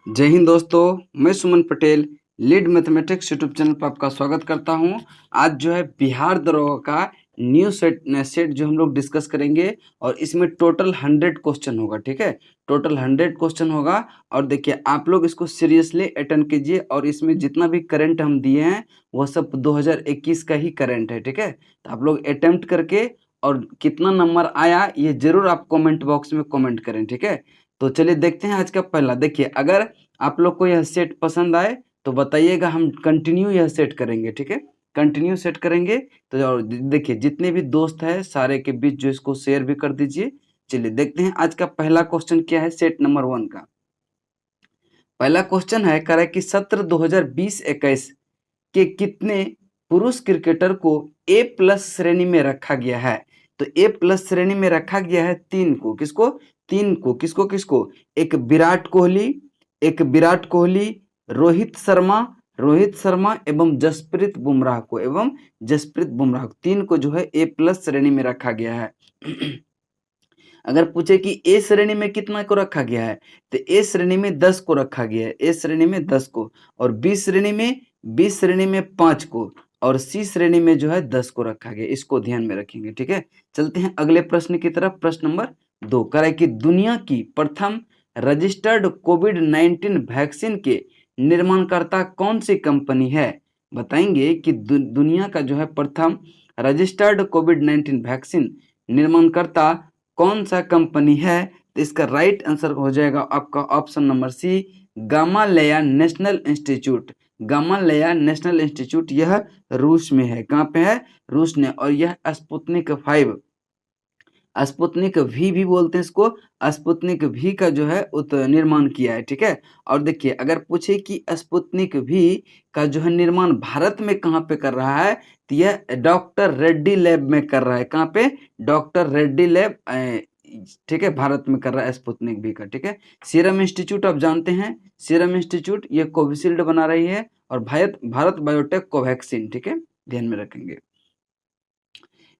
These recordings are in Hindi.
जय हिंद दोस्तों, मैं Suman Patel lead mathematics YouTube channel पर आपका स्वागत करता हूं। आज जो है बिहार दरोगा का न्यू सेट जो हम लोग डिस्कस करेंगे और इसमें टोटल 100 क्वेश्चन होगा। ठीक है, टोटल 100 क्वेश्चन होगा और देखिए आप लोग इसको सीरियसली अटेंड कीजिए और इसमें जितना भी करंट हम दिए हैं वह सब 2021 का ही करंट है। ठीक है, तो आप लोग अटेम्प्ट करके और कितना नंबर आया ये जरूर आप कमेंट बॉक्स में कमेंट करें। ठीक है, तो चलिए देखते हैं आज का पहला। देखिए अगर आप लोग को यह सेट पसंद आए तो बताइएगा, हम कंटिन्यू यह सेट करेंगे। ठीक है, कंटिन्यू सेट करेंगे। तो और देखिए जितने भी दोस्त हैं सारे के बीच जो इसको शेयर भी कर दीजिए। चलिए देखते हैं आज का पहला क्वेश्चन क्या है सेट नंबर 1 का। पहला क्वेश्चन है कह रहा है कि सत्र 2020-21 के कितने पुरुष क्रिकेटर को ए प्लस श्रेणी में रखा गया है। तो ए प्लस श्रेणी में रखा गया है 3 को। किसको? 3 को। किसको किसको? एक विराट कोहली, रोहित शर्मा एवं जसप्रीत बुमराह को, 3 को जो है ए प्लस श्रेणी में रखा गया है। अगर पूछे कि ए श्रेणी में कितना को रखा गया है तो ए श्रेणी में 10 को रखा गया है। ए श्रेणी में 10 को और बी श्रेणी में 5 को और सी श्रेणी में जो है 10 को रखा गया। इसको ध्यान में रखेंगे। ठीक है, चलते हैं अगले प्रश्न की तरफ। प्रश्न नंबर 2 कह रहा है कि दुनिया की प्रथम रजिस्टर्ड कोविड-19 वैक्सीन के निर्माणकर्ता कौन सी कंपनी है। बताएंगे कि दुनिया का जो है प्रथम रजिस्टर्ड कोविड-19 वैक्सीन निर्माणकर्ता कौन सा कंपनी है। तो इसका राइट आंसर हो जाएगा आपका option number C, Gamaleya National Institute. Gamaleya National Institute यह रूस में है। कहाँ पे है? रूस में। और यह स्पुतनिक 5, स्पुतनिक वी भी बोलते हैं इसको, स्पुतनिक वी का जो है निर्माण किया है। ठीक है, और देखिए अगर पूछे कि स्पुतनिक वी का जो है निर्माण भारत में कहाँ पे कर रहा है तो यह डॉक्टर रेड्डी लैब में कर रहा है। कहाँ पे? Doctor Reddy lab. ठीक है, भारत में कर रहा है स्पुतनिक वी का। ठीक है, सीरम इंस्टीट्यूट आप जानते हैं, सीरम इंस्टीट्यूट ये कोविशील्ड बना रही है और भारत बायोटेक कोवैक्सीन। ठीक है, ध्यान में रखेंगे।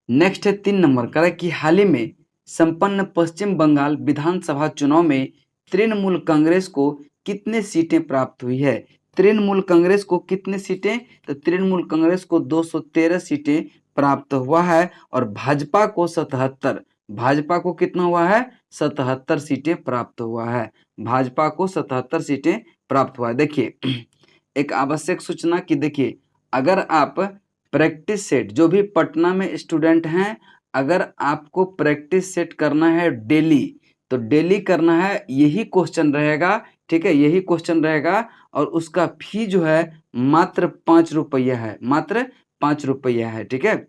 नेक्स्ट है 3 नंबर का कि हाल ही में संपन्न पश्चिम बंगाल विधानसभा चुनाव में तृणमूल कांग्रेस को कितने सीटें प्राप्त हुई है। तृणमूल कांग्रेस को कितने सीटें? तो तृणमूल कांग्रेस को 213 सीटें प्राप्त हुआ है और भाजपा को 77। भाजपा को कितना हुआ है? 77 सीटें प्राप्त हुआ है। भाजपा को 77 सीटें प्राप्त हुआ है। देखिए एक आवश्यक सूचना कि देखिए अगर आप प्रैक्टिस सेट, जो भी पटना में स्टूडेंट हैं, अगर आपको प्रैक्टिस सेट करना है डेली तो डेली करना है, यही क्वेश्चन रहेगा। ठीक है, यही क्वेश्चन रहेगा और उसका फी जो है मात्र 5 रुपया है, मात्र 5 रुपया है। ठीक है,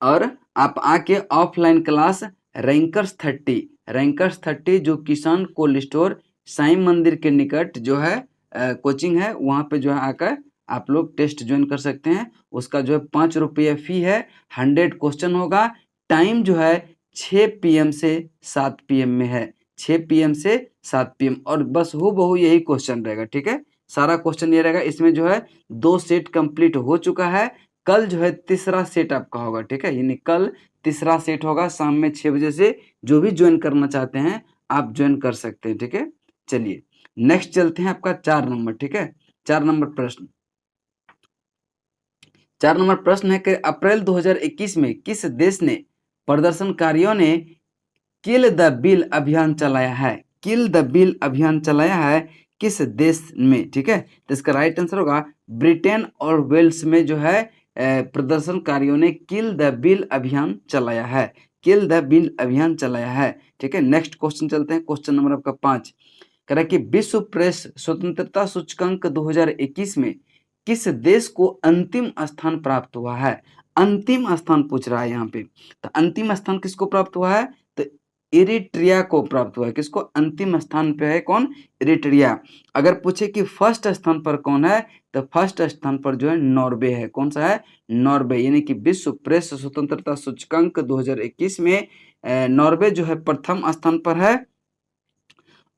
और आप आके ऑफलाइन क्लास रैंकर्स 30 जो किसान कोल्ड स्टोर साईं मंदिर के निकट जो है कोचिंग है, वहाँ पे जो है आकर आप लोग टेस्ट ज्वाइन कर सकते हैं। उसका जो है 5 रुपया फी है। 100 क्वेश्चन होगा। टाइम जो है 6 PM से 7 PM में है, 6 PM से 7 PM और बस हूबहू यही क्वेश्चन रहेगा। ठीक है, सारा क्वेश्चन ये रहेगा। इसमें जो है 2 सेट कंप्लीट हो चुका है। कल जो है तीसरा सेट आपका होगा। ठीक है, यानी कल तीसरा सेट होगा शाम में 6 बजे से। जो भी ज्वाइन करना चाहते हैं आप ज्वाइन कर सकते हैं। ठीक है, चलिए नेक्स्ट चलते हैं आपका 4 नंबर। ठीक है, 4 नंबर प्रश्न। 4 नंबर प्रश्न है कि अप्रैल 2021 में किस देश ने प्रदर्शनकारियों ने किल द बिल अभियान चलाया है। किल द बिल अभियान चलाया है किस देश में। ठीक है, तो इसका राइट आंसर होगा ब्रिटेन और वेल्स में जो है प्रदर्शनकारियों ने किल द बिल अभियान चलाया है। किल द बिल अभियान चलाया है। ठीक है, नेक्स्ट क्वेश्चन चलते हैं। क्वेश्चन नंबर आपका 5 कह रहा है कि विश्व प्रेस स्वतंत्रता सूचकांक 2021 में किस देश को अंतिम स्थान प्राप्त हुआ है। अंतिम स्थान पूछ रहा है यहाँ पे, तो अंतिम स्थान किसको प्राप्त हुआ है तो इरिट्रिया को प्राप्त हुआ है। किसको? अंतिम स्थान पे है कौन? इरिट्रिया। अगर पूछे कि फर्स्ट स्थान पर कौन है तो फर्स्ट स्थान पर जो है नॉर्वे है। कौन सा है? नॉर्वे। यानी कि विश्व प्रेस स्वतंत्रता सूचकांक 2021 में नॉर्वे जो है प्रथम स्थान पर है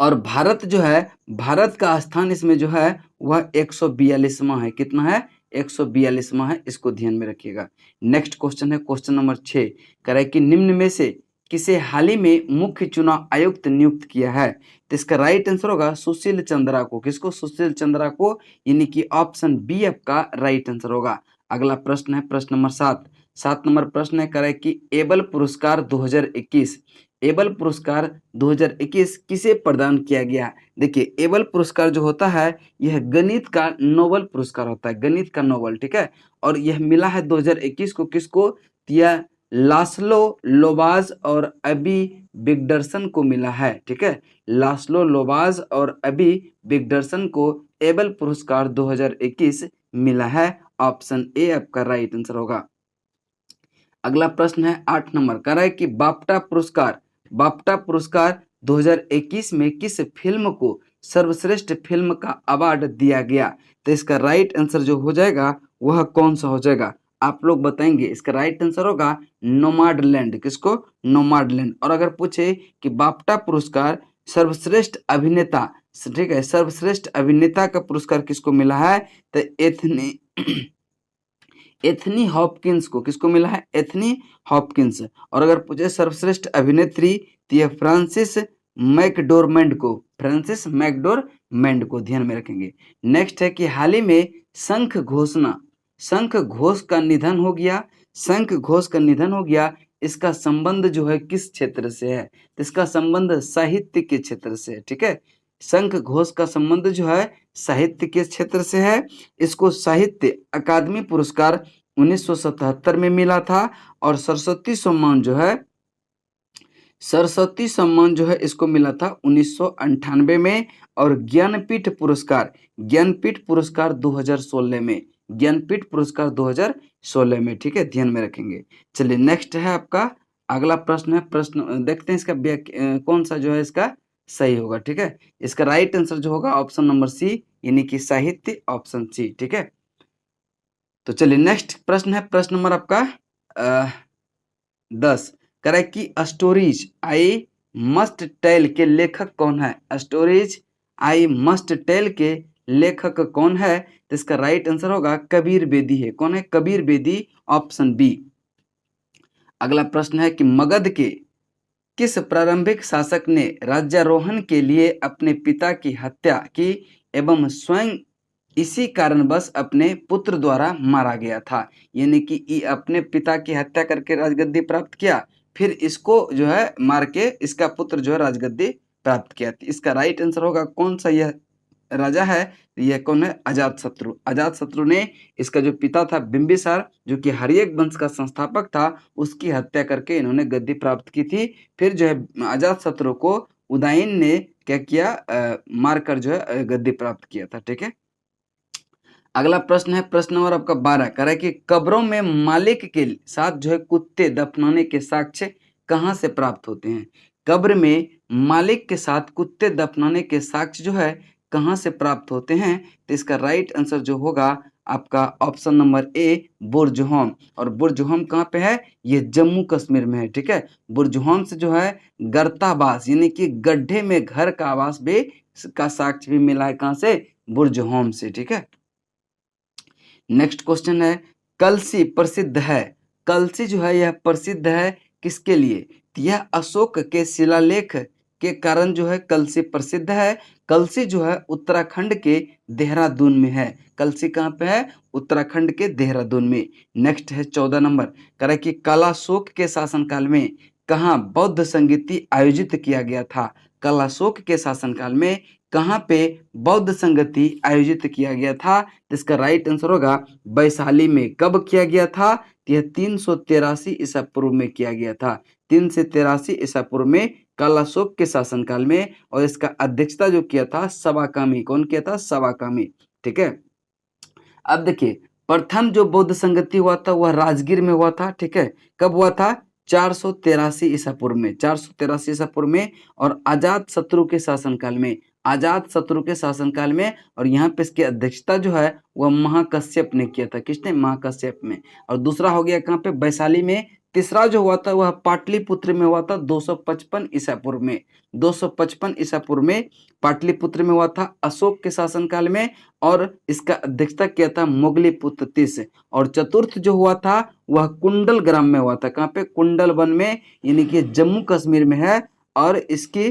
और भारत जो है, भारत का स्थान इसमें जो है वह 142वां है। कितना है? 142वां है। इसको ध्यान में रखिएगा। नेक्स्ट क्वेश्चन है क्वेश्चन नंबर 6 कह रहा है कि निम्न में से किसे हाल ही में मुख्य चुनाव आयुक्त नियुक्त किया है? तो इसका राइट आंसर होगा सुशील चंद्रा को। किसको? सुशील चंद्रा को, यानी कि ऑप्शन बी आपका राइट आंसर होगा। अगला प्रश्न है प्रश्न नंबर 7 नंबर प्रश्न है करे कि एबल पुरस्कार 2021, एबल पुरस्कार 2021 किसे प्रदान किया गया? देखिए एबल पुरस्कार जो होता है यह गणित का नोबेल पुरस्कार होता है, गणित का नोबेल, ठीक है। और यह मिला है 2021 को किसको? यह लास्लो लोबाज और अबी बिगडरसन को मिला है, ठीक है। लास्लो लोबाज और अबी बिगडरसन को एबल पुरस्कार 2021 मिला है। ऑप्शन ए आपका राइट आंसर होगा। अगला प्रश्न है 8 नंबर का है कि बाफ्टा पुरस्कार 2021 में किस फिल्म को सर्वश्रेष्ठ फिल्म का अवार्ड दिया गया? तो इसका राइट आंसर जो हो जाएगा वह कौन सा हो जाएगा? आप लोग बताएंगे। इसका राइट आंसर होगा नोमाडलैंड। किसको? नोमाडलैंड। और अगर पूछे कि बाफ्टा पुरस्कार सर्वश्रेष्ठ अभिनेता, ठीक है, सर्वश्रेष्ठ अभिनेता का पुरस्कार किसको मिला है? तो एथनी हॉपकिंस को। किसको मिला है? Anthony Hopkins. और अगर पूछे सर्वश्रेष्ठ अभिनेत्री तो यह फ्रांसिस मैकडोरमेंड को, फ्रांसिस मैकडोरमेंड को ध्यान में रखेंगे। नेक्स्ट है कि हाल ही में शंख घोष का निधन हो गया। शंख घोष का निधन हो गया, इसका संबंध जो है किस क्षेत्र से है? तो इसका संबंध साहित्य के क्षेत्र से है, ठीक है। शंख घोष का संबंध जो है साहित्य के क्षेत्र से है। इसको साहित्य अकादमी पुरस्कार 1977 में मिला था। और सरस्वती सम्मान जो है इसको मिला था 1998 में। और ज्ञानपीठ पुरस्कार 2016 में, ज्ञानपीठ पुरस्कार 2016 में, ठीक है, ध्यान में रखेंगे। चलिए नेक्स्ट है आपका अगला प्रश्न है, प्रश्न देखते हैं इसका कौन सा जो है इसका सही होगा, ठीक है। इसका राइट आंसर जो होगा ऑप्शन नंबर सी, यानी कि साहित्य, ऑप्शन सी, ठीक है। तो चलिए नेक्स्ट प्रश्न है प्रश्न नंबर आपका 10 करे कि स्टोरीज आई मस्ट टेल के लेखक कौन है? स्टोरीज आई मस्ट टेल के लेखक कौन है? तो इसका राइट आंसर होगा कबीर बेदी है। कौन है? Kabir Bedi, option B. अगला प्रश्न है कि मगध के किस प्रारंभिक शासक ने राज्यारोहण के लिए अपने पिता की हत्या की एवं स्वयं इसी कारणवश अपने पुत्र द्वारा मारा गया था? यानी कि अपने पिता की हत्या करके राजगद्दी प्राप्त किया, फिर इसको जो है मार के इसका पुत्र जो है राजगद्दी प्राप्त किया। इसका राइट आंसर होगा कौन सा यह राजा है? यह कौन है? अजातशत्रु। अजातशत्रु ने इसका जो पिता था बिंबिसार, जो कि हर्यक वंश का संस्थापक था, उसकी हत्या करके इन्होंने गद्दी प्राप्त की थी। फिर जो है अजातशत्रु को उदयन ने क्या किया? मारकर जो है गद्दी प्राप्त किया था, ठीक है। अगला प्रश्न है प्रश्न नंबर आपका 12 कह रहा है कि कब्रों में मालिक के साथ जो है कुत्ते दफनाने के साक्ष्य कहाँ से प्राप्त होते हैं? कब्र में मालिक के साथ कुत्ते दफनाने के साक्ष्य जो है कहाँ से प्राप्त होते हैं? तो इसका राइट आंसर जो होगा आपका ऑप्शन नंबर ए, बुर्जहोम। और बुर्जहोम कहाँ पे है? ये जम्मू कश्मीर में है, ठीक है। बुर्जहोम से जो है गर्तावास, यानी कि गड्ढे में घर का आवास भी का साक्ष्य भी मिला है। कहाँ से? बुर्जहोम से, ठीक है। नेक्स्ट क्वेश्चन है कलसी प्रसिद्ध है, कलसी जो है यह प्रसिद्ध है किसके लिए? यह अशोक के शिलालेख के कारण जो है कलसी प्रसिद्ध है। कलसी जो है उत्तराखंड के देहरादून में है। कलसी कहाँ पे है? उत्तराखंड के देहरादून में। नेक्स्ट है 14 नंबर कह रहा है कि कालाशोक के शासनकाल में कहाँ बौद्ध संगीति आयोजित किया गया था? कालाशोक के शासनकाल में कहाँ पे बौद्ध संगति आयोजित किया गया था? इसका राइट आंसर होगा वैशाली में। कब किया गया था? यह 383 ईसा पूर्व में किया गया था। 383 ईसा पूर्व में कालाशोक के शासनकाल में। और इसका अध्यक्षता जो किया था सवाकामी। कौन किया था? सवाकामी, ठीक है। अब देखिए प्रथम जो बौद्ध संगति हुआ था वह राजगीर में हुआ था, ठीक है। कब हुआ था? 483 ईसा पूर्व में, 483 ईसा पूर्व में। और अजात शत्रु के शासनकाल में, अजात शत्रु के शासनकाल में। और यहाँ पे इसकी अध्यक्षता जो है वह महाकश्यप ने किया था। किसने? महाकश्यप में। और दूसरा हो गया कहाँ पे? वैशाली में तीसरा जो हुआ था वह पाटलिपुत्र में हुआ था 255 ईसा पूर्व में। 255 ईसा पूर्व में पाटलिपुत्र में हुआ था अशोक के शासनकाल में, और इसका अध्यक्षता किया था मुगलीपुत्र तीस। और चतुर्थ जो हुआ था वह कुंडल ग्राम में हुआ था। कहाँ पे? कुंडल वन में, यानी कि जम्मू कश्मीर में है। और इसकी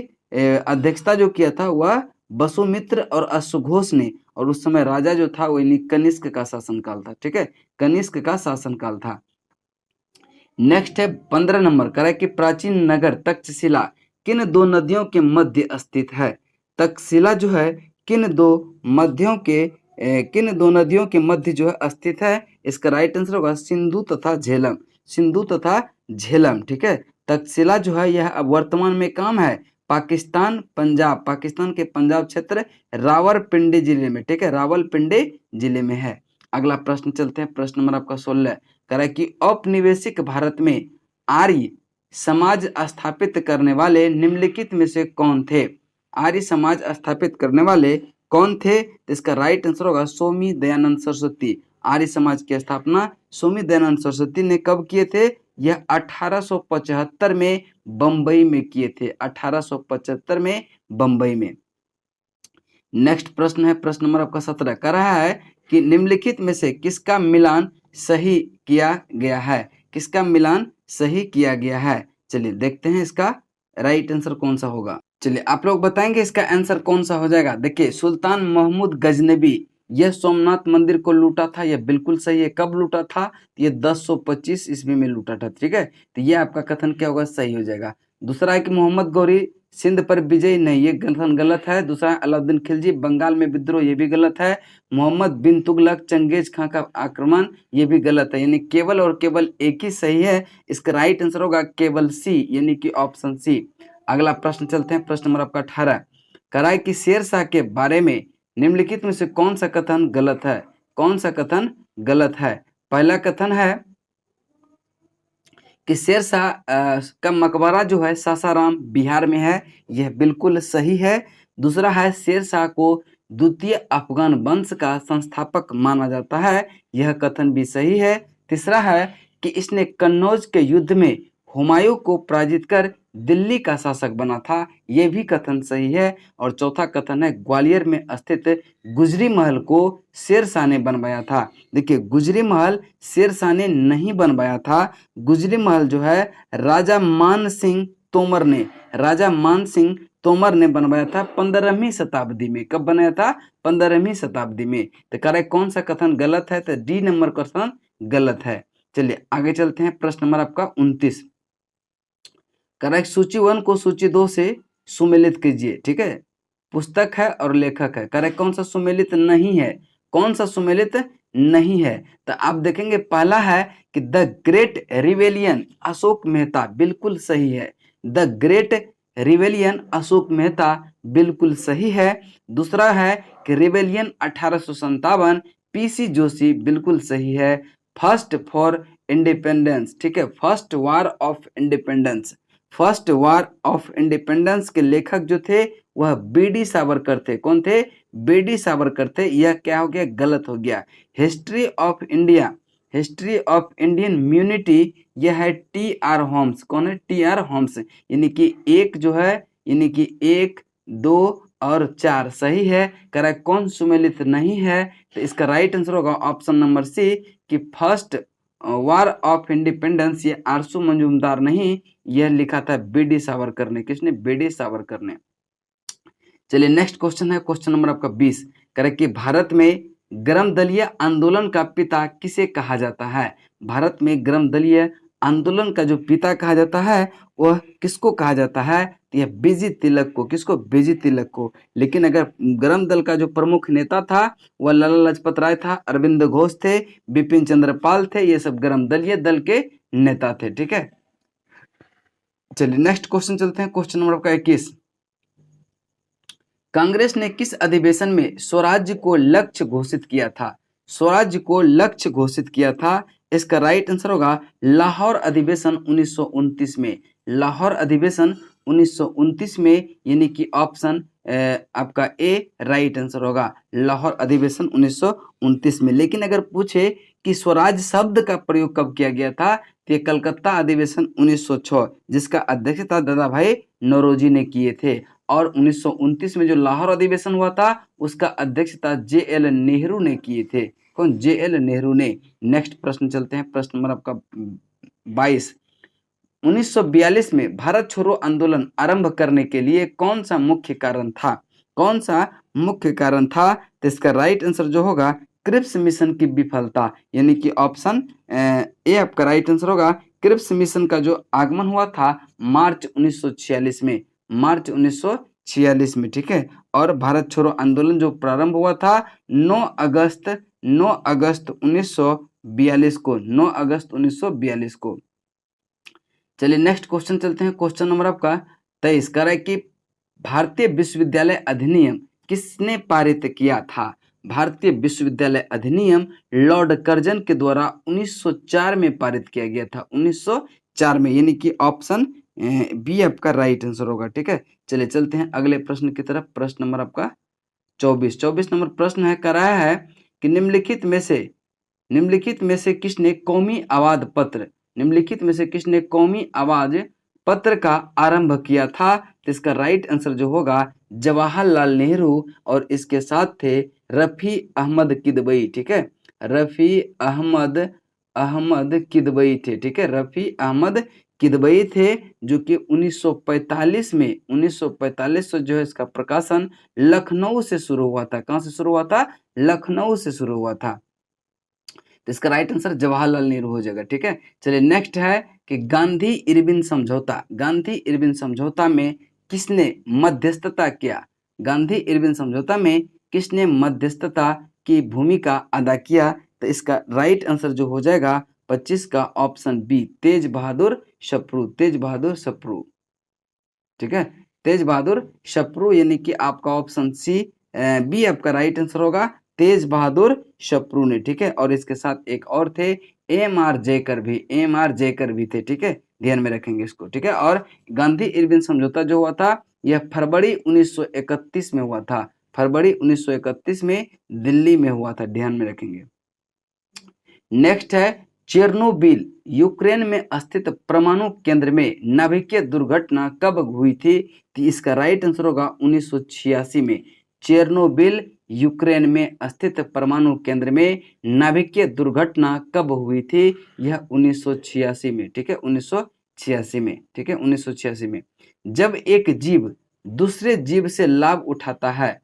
अध्यक्षता जो किया था वह वसुमित्र और अश्वघोष ने, और उस समय राजा जो था वो यानी कनिष्क का शासनकाल था। ठीक है, कनिष्क का शासनकाल था। नेक्स्ट है 15 नंबर, कह रहा है कि प्राचीन नगर तक्षशिला किन दो नदियों के मध्य स्थित है? तक्षशिला जो है किन दो नदियों के मध्य जो है स्थित है? इसका राइट आंसर होगा सिंधु तथा झेलम। सिंधु तथा झेलम। ठीक है, तक्षशिला जो है यह अब वर्तमान में काम है पाकिस्तान के पंजाब क्षेत्र रावलपिंडी जिले में। ठीक है, रावलपिंडी जिले में है। अगला प्रश्न चलते हैं, प्रश्न नंबर आपका 16, कह रहा है कि औपनिवेशिक भारत में आर्य समाज स्थापित करने वाले निम्नलिखित में से कौन थे? आर्य समाज स्थापित करने वाले कौन थे? तो इसका राइट आंसर होगा स्वामी दयानंद सरस्वती। आर्य समाज की स्थापना स्वामी दयानंद सरस्वती ने कब किए थे? यह 1875 में बंबई में किए थे। 1875 में बंबई में। नेक्स्ट प्रश्न है प्रश्न नंबर आपका 17, कह रहा है कि निम्नलिखित में से किसका मिलान सही किया गया है? किसका मिलान सही किया गया है? चलिए देखते हैं इसका राइट आंसर कौन सा होगा। चलिए आप लोग बताएंगे इसका आंसर कौन सा हो जाएगा। देखिए, सुल्तान महमूद गजनबी यह सोमनाथ मंदिर को लूटा था, यह बिल्कुल सही है। कब लूटा था? ये 1025 ईस्वी में लूटा था। ठीक है, तो यह आपका कथन क्या होगा? सही हो जाएगा। दूसरा है कि मोहम्मद गौरी सिंध पर विजय, नहीं, ये कथन गलत है। दूसरा अलाउद्दीन खिलजी बंगाल में विद्रोह, ये भी गलत है। मोहम्मद बिन तुगलक चंगेज खां का आक्रमण, ये भी गलत है। यानी केवल और केवल एक ही सही है। इसका राइट आंसर होगा केवल सी, यानी कि ऑप्शन सी। अगला प्रश्न चलते हैं, प्रश्न नंबर आपका 18, कह रहा है कि शेरशाह के बारे में निम्नलिखित में से कौन सा कथन गलत है? कौन सा कथन गलत है? पहला कथन है कि शेरशाह का मकबरा जो है सासाराम बिहार में है, यह बिल्कुल सही है। दूसरा है शेरशाह को द्वितीय अफगान वंश का संस्थापक माना जाता है, यह कथन भी सही है। तीसरा है कि इसने कन्नौज के युद्ध में हुमायूं को पराजित कर दिल्ली का शासक बना था, यह भी कथन सही है। और चौथा कथन है ग्वालियर में स्थित गुजरी महल को शेरशाह ने बनवाया था। देखिए, गुजरी महल शेरशाह ने नहीं बनवाया था। गुजरी महल जो है राजा मान सिंह तोमर ने बनवाया था 15वीं शताब्दी में। कब बनाया था? 15वीं शताब्दी में। तो कह रहे कौन सा कथन गलत है? तो डी नंबर कथन गलत है। चलिए आगे चलते हैं, प्रश्न नंबर आपका 29, कह रहा है सूची 1 को सूची 2 से सुमेलित कीजिए। ठीक है, पुस्तक है और लेखक है। कह रहे कौन सा सुमेलित नहीं है? कौन सा सुमेलित नहीं है? तो आप देखेंगे पहला है कि the great rebellion Ashok Mehta, बिल्कुल सही है। The great rebellion Ashok Mehta बिल्कुल सही है। दूसरा है कि रिवेलियन 1857 पीसी जोशी, बिल्कुल सही है। फर्स्ट फॉर इंडिपेंडेंस, ठीक है, first war of independence, first war of independence के लेखक जो थे वह बीडी सावरकर थे। कौन थे? बीडी सावरकर थे। यह क्या हो गया? गलत हो गया। History of India, history of Indian mutiny, यह है टी आर होम्स। कौन है? T R Holmes. यानी कि एक जो है, यानी कि 1, 2 और 4 सही है। कह रहा है कौन सुमेलित नहीं है? तो इसका राइट आंसर होगा ऑप्शन नंबर सी कि फर्स्ट वार ऑफ इंडिपेंडेंस, ये आरसू मजूमदार नहीं, यह लिखा था बीडी सावरकर ने। किसने? बीडी सावरकर ने। चलिए नेक्स्ट क्वेश्चन है क्वेश्चन नंबर आपका 20, कह रहा है कि भारत में ग्राम दलीय आंदोलन का पिता किसे कहा जाता है? भारत में ग्राम दलीय आंदोलन का जो पिता कहा जाता है वह किसको कहा जाता है? तो यह बीजी तिलक को। किसको? बीजी तिलक को। लेकिन अगर ग्राम दल का जो प्रमुख नेता था वह लाला लाजपत राय था, अरविंद घोष थे, बिपिन चंद्र पाल थे, ये सब ग्राम दलीय दल के नेता थे। ठीक है, चलिए नेक्स्ट क्वेश्चन चलते हैं, क्वेश्चन नंबर आपका 21, कांग्रेस ने किस अधिवेशन में स्वराज्य को लक्ष्य घोषित किया था? स्वराज्य को लक्ष्य घोषित किया था। इसका राइट आंसर होगा लाहौर अधिवेशन 1929 में। लाहौर अधिवेशन 1929 में, यानी कि ऑप्शन आपका ए राइट आंसर होगा, लाहौर अधिवेशन 1929 में। लेकिन अगर पूछे कि स्वराज शब्द का प्रयोग कब किया गया था? तो ये कलकत्ता अधिवेशन 1906 जिसका अध्यक्षता दादा भाई नौरोजी ने किए थे। और 1929 में जो लाहौर अधिवेशन हुआ था उसका अध्यक्षता JL नेहरू ने किए थे। कौन? JL नेहरू ने। नेक्स्ट प्रश्न चलते हैं, प्रश्न नंबर आपका 22। 1942 में भारत छोड़ो आंदोलन आरंभ करने के लिए कौन सा मुख्य कारण था? कौन सा मुख्य कारण था? तो इसका राइट आंसर जो होगा क्रिप्स मिशन की विफलता, यानी कि ऑप्शन ए आपका राइट आंसर होगा। क्रिप्स मिशन का जो आगमन हुआ था मार्च 1946 में, मार्च 1946 में, ठीक है। और भारत छोड़ो आंदोलन जो प्रारंभ हुआ था 9 अगस्त 1942 को, 9 अगस्त 1942 को। चलिए नेक्स्ट क्वेश्चन चलते हैं। क्वेश्चन नंबर आपका 23 कह रहा है कि भारतीय विश्वविद्यालय अधिनियम किसने पारित किया था? भारतीय विश्वविद्यालय अधिनियम लॉर्ड कर्जन के द्वारा 1904 में पारित किया गया था, 1904 में, यानी कि ऑप्शन बी आपका राइट आंसर होगा, ठीक है। चलिए चलते हैं अगले प्रश्न की तरफ। प्रश्न नंबर आपका 24 नंबर प्रश्न है, कह रहा है कि निम्नलिखित में से किसने कौमी आवाज पत्र, निम्नलिखित में से किसने कौमी आवाज पत्र का आरंभ किया था? तो इसका राइट आंसर जो होगा जवाहरलाल नेहरू और इसके साथ थे रफी अहमद किदवई, ठीक है। रफी अहमद किदवई थे, ठीक है। रफी अहमद किदवई थे जो कि 1945 में 1945 से जो है इसका प्रकाशन लखनऊ से शुरू हुआ था। कहां से शुरू हुआ था? लखनऊ से शुरू हुआ था। तो इसका राइट आंसर जवाहरलाल नेहरू हो जाएगा, ठीक है। चलिए नेक्स्ट है कि गांधी इरविन समझौता, गांधी इरविन समझौता में किसने मध्यस्थता किया? गांधी इरविन समझौता में किसने मध्यस्थता की भूमिका अदा किया? तो इसका राइट आंसर जो हो जाएगा 25 का ऑप्शन बी तेज बहादुर सप्रू, तेज बहादुर सप्रू, ठीक है। तेज बहादुर सप्रू, यानी कि आपका ऑप्शन सी बी आपका राइट आंसर होगा, तेज बहादुर सप्रू ने, ठीक है। और इसके साथ एक और थे MR जयकर भी, MR जयकर भी थे, ठीक है। ध्यान में रखेंगे इसको, ठीक है। और गांधी इरविन समझौता जो हुआ था यह फरवरी 1931 में हुआ था, फरवरी 1931 में दिल्ली में हुआ था, ध्यान में रखेंगे। नेक्स्ट है चेरनोबिल यूक्रेन में स्थित परमाणु केंद्र में नाभिकीय दुर्घटना कब हुई थी? तो इसका राइट आंसर होगा 1986 में। चेरनोबिल यूक्रेन में स्थित परमाणु केंद्र में नाभिकीय दुर्घटना कब हुई थी? यह 1986 में, ठीक है, 1986 में, ठीक है, 1986 में। जब एक जीव दूसरे जीव से लाभ उठाता है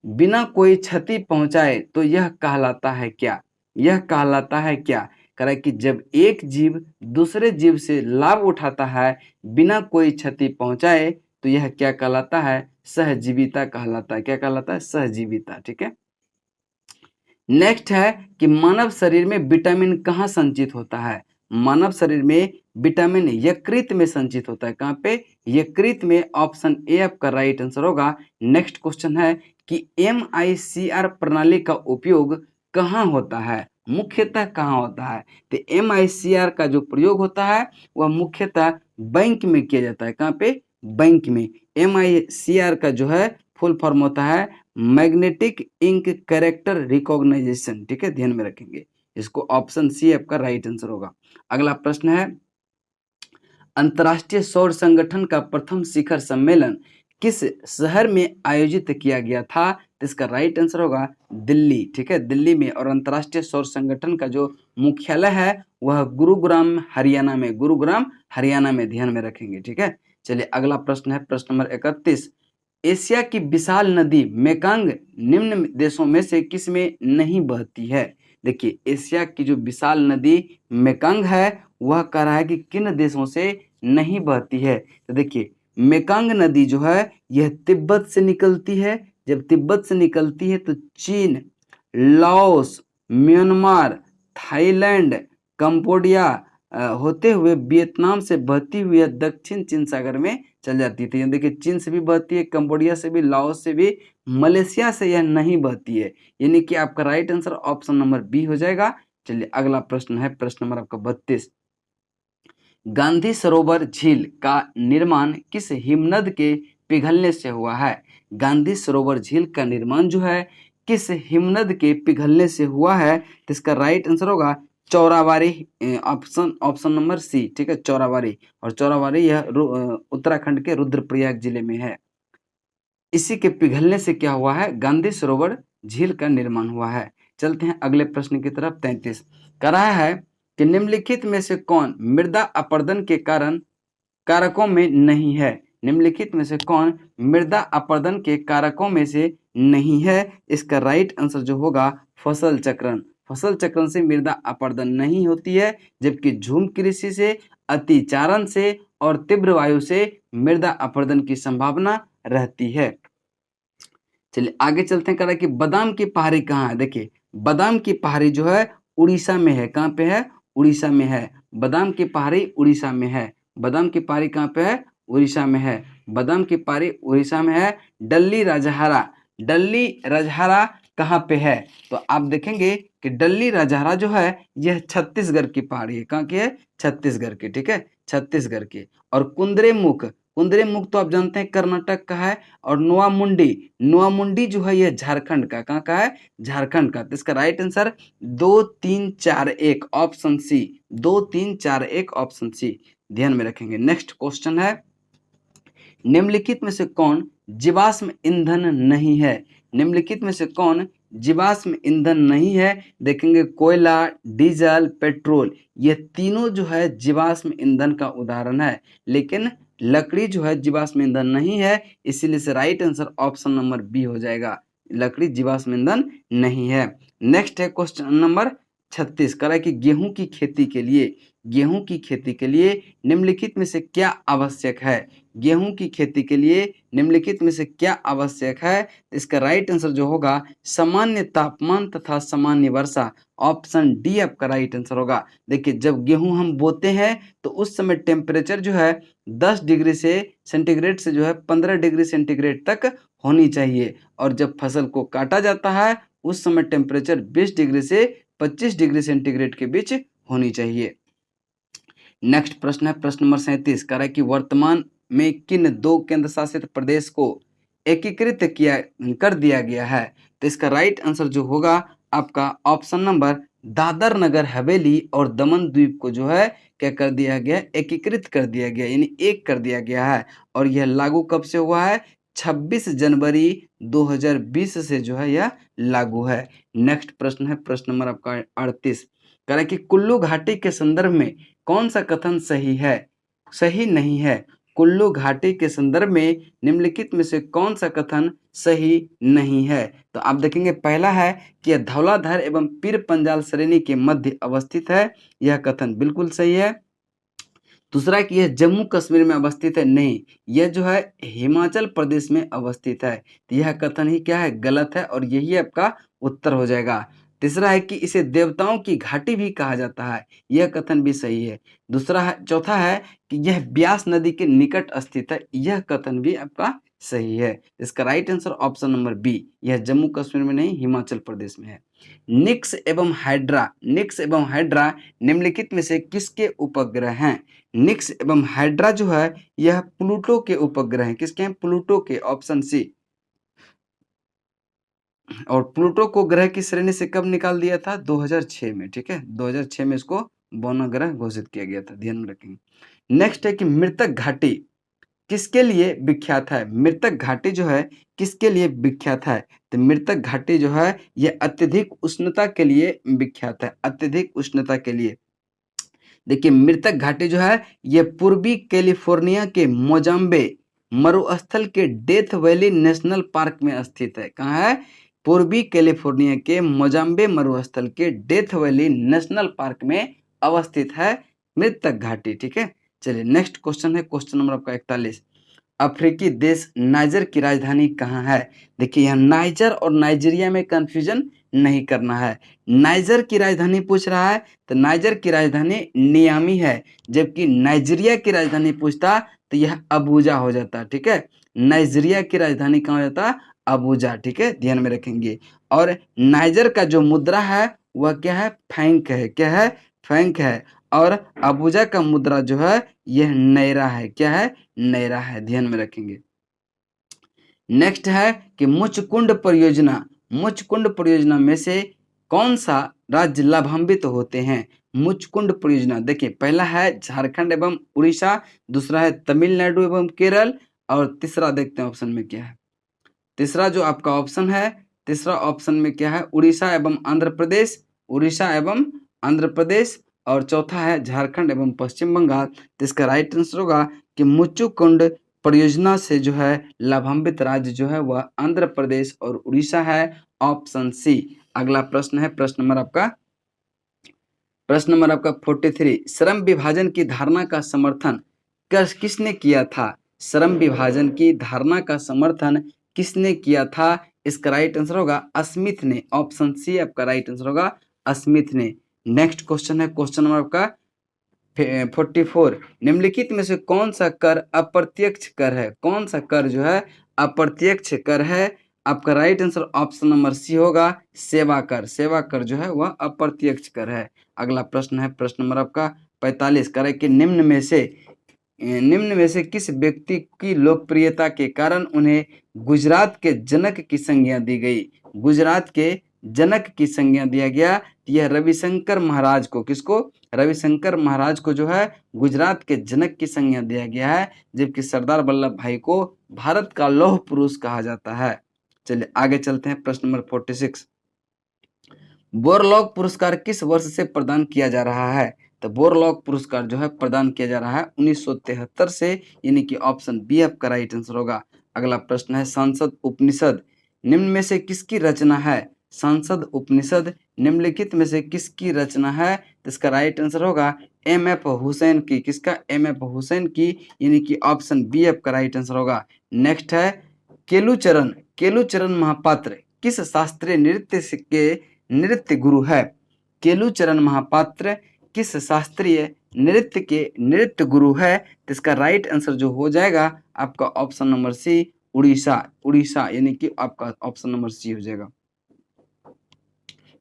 बिना कोई क्षति पहुंचाए तो यह कहलाता है क्या? यह कहलाता है क्या? कह रहा है कि जब एक जीव दूसरे जीव से लाभ उठाता है बिना कोई क्षति पहुंचाए तो यह क्या कहलाता है? सहजीविता कहलाता है। क्या कहलाता है? सहजीविता, ठीक है। नेक्स्ट है कि मानव शरीर में विटामिन कहाँ संचित होता है? मानव शरीर में विटामिन यकृत में संचित होता है। कहाँ पे? यकृत में। ऑप्शन ए आपका राइट आंसर होगा। नेक्स्ट क्वेश्चन है कि MICR प्रणाली का उपयोग कहाँ होता है? मुख्यतः कहाँ होता है? तो MICR का जो प्रयोग होता है वह मुख्यतः बैंक में किया जाता है। कहाँ पे? बैंक में। MICR का जो है फुल फॉर्म होता है मैग्नेटिक इंक कैरेक्टर रिकॉग्नाइजेशन, ठीक है, ध्यान में रखेंगे इसको। ऑप्शन सी आपका राइट आंसर होगा। अगला प्रश्न है अंतर्राष्ट्रीय सौर संगठन का प्रथम शिखर सम्मेलन किस शहर में आयोजित किया गया था? तो इसका राइट आंसर होगा दिल्ली, ठीक है, दिल्ली में। और अंतर्राष्ट्रीय सौर संगठन का जो मुख्यालय है वह गुरुग्राम हरियाणा में, गुरुग्राम हरियाणा में, ध्यान में रखेंगे, ठीक है। चलिए अगला प्रश्न है प्रश्न नंबर 31। एशिया की विशाल नदी मेकांग निम्न देशों में से किस में नहीं बहती है? देखिए एशिया की जो विशाल नदी मेकांग है वह कह रहा है कि किन देशों से नहीं बहती है। तो देखिए मेकांग नदी जो है यह तिब्बत से निकलती है। जब तिब्बत से निकलती है तो चीन, लाओस, म्यांमार, थाईलैंड, कंबोडिया होते हुए वियतनाम से बहती हुई दक्षिण चीन सागर में चल जाती थी। देखिए चीन से भी बहती है, कंबोडिया से भी, लाओस से भी, मलेशिया से यह नहीं बहती है, यानी कि आपका right answer option number B हो जाएगा। चलिए अगला प्रश्न है प्रश्न नंबर आपका 32। गांधी सरोवर झील का निर्माण किस हिमनद के पिघलने से हुआ है? गांधी सरोवर झील का निर्माण जो है किस हिमनद के पिघलने से हुआ है? तो इसका राइट आंसर होगा चौराबाड़ी, ऑप्शन नंबर सी, ठीक है, चौराबाड़ी। और चौराबाड़ी यह उत्तराखंड के रुद्रप्रयाग जिले में है। इसी के पिघलने से क्या हुआ है? गांधी सरोवर झील का निर्माण हुआ है। चलते हैं अगले प्रश्न की तरफ। 33 कह रहा है कि निम्नलिखित में से कौन मृदा अपरदन के कारण कारकों में नहीं है? निम्नलिखित में से कौन मृदा अपरदन के कारकों में से नहीं है? इसका राइट आंसर जो होगा फसल चक्रण। फसल चक्रण से मृदा अपरदन नहीं होती है, जबकि झूम कृषि से, अतिचारण से और तीव्र वायु से मृदा अपरदन की संभावना रहती है। चलिए आगे चलते हैं। कह रहा है कि बादाम की पहाड़ी कहाँ है? देखिए बादाम की पहाड़ी जो है उड़ीसा में है। कहाँ पे है? उड़ीसा में है। बादाम की पहाड़ी उड़ीसा में है। बादाम की पहाड़ी कहाँ पे है? उड़ीसा में है। बादाम की पहाड़ी उड़ीसा में है। डल्ली राजहारा, डल्ली राजहारा कहाँ पे है? तो आप देखेंगे कि डल्ली राजहारा जो है यह छत्तीसगढ़ की पहाड़ी है। कहाँ की है? छत्तीसगढ़ की, ठीक है, छत्तीसगढ़ की। और कुंद्रेमुख, कुंद्रेमुख तो आप जानते हैं कर्नाटक का है। और नोआमुंडी, नोआमुंडी जो है यह झारखंड का, कहाँ का है? झारखंड का। तो इसका right answer 2 3 4 1 option C, 2 3 4 1 option C ध्यान में रखेंगे। नेक्स्ट क्वेश्चन है, निम्नलिखित में से कौन जीवाश्म ईंधन नहीं है? निम्नलिखित में से कौन जीवाश्म ईंधन नहीं है? देखेंगे कोयला, डीजल, पेट्रोल, ये तीनों जो है जीवाश्म ईंधन का उदाहरण है, लेकिन लकड़ी जो है जीवाश्म ईंधन नहीं है, इसीलिए से right answer option number B हो जाएगा। लकड़ी जीवाश्म ईंधन नहीं है। नेक्स्ट है क्वेश्चन नंबर 36 कह रहा है कि गेहूं की खेती के लिए, गेहूं की खेती के लिए निम्नलिखित में से क्या आवश्यक है? गेहूं की खेती के लिए निम्नलिखित में से क्या आवश्यक है? इसका राइट आंसर जो होगा सामान्य तापमान तथा सामान्य वर्षा, ऑप्शन डी आपका राइट आंसर होगा। देखिए जब गेहूं हम बोते हैं तो उस समय टेम्परेचर जो है 10 डिग्री से सेंटीग्रेड से जो है 15 डिग्री सेंटीग्रेड तक होनी चाहिए, और जब फसल को काटा जाता है उस समय टेम्परेचर 20 डिग्री से 25 डिग्री सेंटीग्रेड के बीच होनी चाहिए। नेक्स्ट प्रश्न है प्रश्न नंबर 37 कह रहा है कि वर्तमान में किन 2 केंद्र शासित प्रदेश को एकीकृत कर दिया गया है? तो इसका राइट आंसर जो होगा आपका ऑप्शन नंबर दादर नगर हवेली और दमन द्वीप को जो है क्या कर दिया गया? एकीकृत कर दिया गया, यानी एक कर दिया गया है। और यह लागू कब से हुआ है? 26 जनवरी 2020 से जो है यह लागू है। नेक्स्ट प्रश्न है प्रश्न नंबर आपका 38 कह रहा है कि कुल्लू घाटी के संदर्भ में कौन सा कथन सही है, सही नहीं है? कुल्लू घाटी के संदर्भ में निम्नलिखित में से कौन सा कथन सही नहीं है? तो आप देखेंगे पहला है कि यह धौलाधार एवं पीर पंजाल श्रेणी के मध्य अवस्थित है, यह कथन बिल्कुल सही है। दूसरा कि यह जम्मू कश्मीर में अवस्थित है, नहीं, यह जो है हिमाचल प्रदेश में अवस्थित है। तो यह कथन ही क्या है? गलत है, और यही आपका उत्तर हो जाएगा। तीसरा है कि इसे देवताओं की घाटी भी कहा जाता है, यह कथन भी सही है। दूसरा है, चौथा है कि यह ब्यास नदी के निकट स्थित है, यह कथन भी आपका सही है। इसका right answer option number B, यह जम्मू कश्मीर में नहीं हिमाचल प्रदेश में है। निक्स एवं हाइड्रा, निक्स एवं हाइड्रा निम्नलिखित में से किसके उपग्रह हैं? निक्स एवं हाइड्रा जो है यह प्लूटो के उपग्रह हैं। किसके हैं? प्लूटो के, ऑप्शन सी। और प्लूटो को ग्रह की श्रेणी से कब निकाल दिया था? 2006 में, ठीक है, 2006 में इसको बौना ग्रह घोषित किया गया था, ध्यान में रखेंगे। नेक्स्ट है कि मृतक घाटी किसके लिए विख्यात है? मृतक घाटी जो है किसके लिए विख्यात है? तो मृतक घाटी जो है यह अत्यधिक उष्णता के लिए विख्यात है, अत्यधिक उष्णता के लिए। देखिए मृतक घाटी जो है यह पूर्वी कैलिफोर्निया के मोजाम्बे मरुस्थल के डेथ वैली नेशनल पार्क में स्थित है। कहाँ है? पूर्वी कैलिफोर्निया के मोजाम्बे मरुस्थल के डेथ वैली नेशनल पार्क में अवस्थित है मृतक घाटी, ठीक है। चलिए नेक्स्ट क्वेश्चन है क्वेश्चन नंबर आपका 41। अफ्रीकी देश नाइजर की राजधानी कहाँ है? देखिए यहाँ नाइजर और नाइजीरिया में कंफ्यूजन नहीं करना है। नाइजर की राजधानी पूछ रहा है तो नाइजर की राजधानी नियामी है, जबकि नाइजीरिया की राजधानी पूछता तो यह अबूजा हो जाता, ठीक है। नाइजीरिया की राजधानी कहाँ हो जाता? अबूजा, ठीक है, ध्यान में रखेंगे। और नाइजर का जो मुद्रा है वह क्या है? फ्रैंक है। क्या है? फ्रैंक है। और अबूजा का मुद्रा जो है यह नैरा है। क्या है? नैरा है, ध्यान में रखेंगे। नेक्स्ट है कि मुचकुंड परियोजना, मुचकुंड परियोजना में से कौन सा राज्य लाभान्वित होते हैं? मुचकुंड परियोजना देखिए, पहला है झारखंड एवं उड़ीसा, दूसरा है तमिलनाडु एवं केरल, और तीसरा देखते हैं ऑप्शन में क्या है। तीसरा जो आपका ऑप्शन है, तीसरा ऑप्शन में क्या है, उड़ीसा एवं आंध्र प्रदेश, उड़ीसा एवं आंध्र प्रदेश, और चौथा है झारखंड एवं पश्चिम बंगाल। तो इसका राइट आंसर होगा कि मुचुकुंड परियोजना से जो है लाभान्वित राज्य जो है वह आंध्र प्रदेश और उड़ीसा है, ऑप्शन सी। अगला प्रश्न है प्रश्न नंबर आपका 43। श्रम विभाजन की धारणा का समर्थन किसने किया था? श्रम विभाजन की धारणा का समर्थन किसने किया था? इसका राइट आंसर होगा स्मिथ ने, ऑप्शन सी आपका राइट आंसर होगा स्मिथ ने। नेक्स्ट क्वेश्चन है क्वेश्चन नंबर आपका 44। निम्नलिखित में से कौन सा कर अप्रत्यक्ष कर है? कौन सा कर जो है अप्रत्यक्ष कर है? आपका right answer option number C होगा सेवा कर। सेवा कर जो है वह अप्रत्यक्ष कर है। अगला प्रश्न है प्रश्न नंबर आपका 45। कर कि निम्न में से किस व्यक्ति की लोकप्रियता के कारण उन्हें गुजरात के जनक की संज्ञा दी गई? गुजरात के जनक की संज्ञा दिया गया। यह रविशंकर महाराज को, किसको? रविशंकर महाराज को जो है गुजरात के जनक की संज्ञा दिया गया है, जबकि सरदार वल्लभ भाई को भारत का लौह पुरुष कहा जाता है। चलिए आगे चलते हैं प्रश्न नंबर 46। बोरलॉग पुरस्कार किस वर्ष से प्रदान किया जा रहा है? तो बोरलॉग पुरस्कार जो है प्रदान किया जा रहा है 1973 से, यानी कि ऑप्शन बी आपका राइट आंसर होगा। अगला प्रश्न है संसद उपनिषद निम्न में से किसकी रचना है? संसद उपनिषद निम्नलिखित में से किसकी रचना है? तो इसका राइट आंसर होगा एम.एफ. हुसैन की। किसका? एम.एफ. हुसैन की, यानी कि ऑप्शन बी आपका राइट आंसर होगा। नेक्स्ट है केलुचरण महापात्र किस शास्त्रीय नृत्य के नृत्य गुरु है? केलुचरण महापात्र किस शास्त्रीय नृत्य के नृत्य गुरु है? तो इसका राइट आंसर जो हो जाएगा आपका ऑप्शन नंबर सी उड़ीसा, यानी कि आपका ऑप्शन नंबर सी हो जाएगा।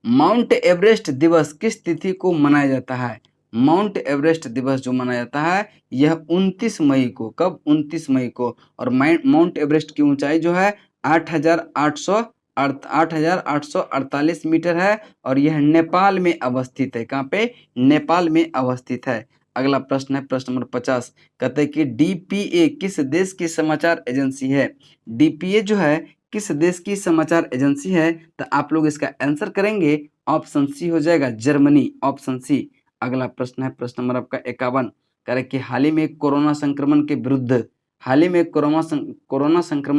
माउंट एवरेस्ट दिवस किस तिथि को मनाया जाता है? माउंट एवरेस्ट दिवस जो मनाया जाता है यह 29 मई को। कब? 29 मई को। और माउंट एवरेस्ट की ऊंचाई जो है 8,848 मीटर है, और यह नेपाल में अवस्थित है। कहाँ पे? नेपाल में अवस्थित है। अगला प्रश्न है प्रश्न नंबर 50। कहते हैं कि डीपीए किस देश की समाचार एजेंसी है? डीपीए जो है किस देश की समाचार एजेंसी है? तो आप लोग इसका आंसर करेंगे ऑप्शन सी हो जाएगा जर्मनी, ऑप्शन सी। अगला प्रश्न है प्रश्न नंबर आपका 51। कह रहे कि हाल ही में कोरोना संक्रमण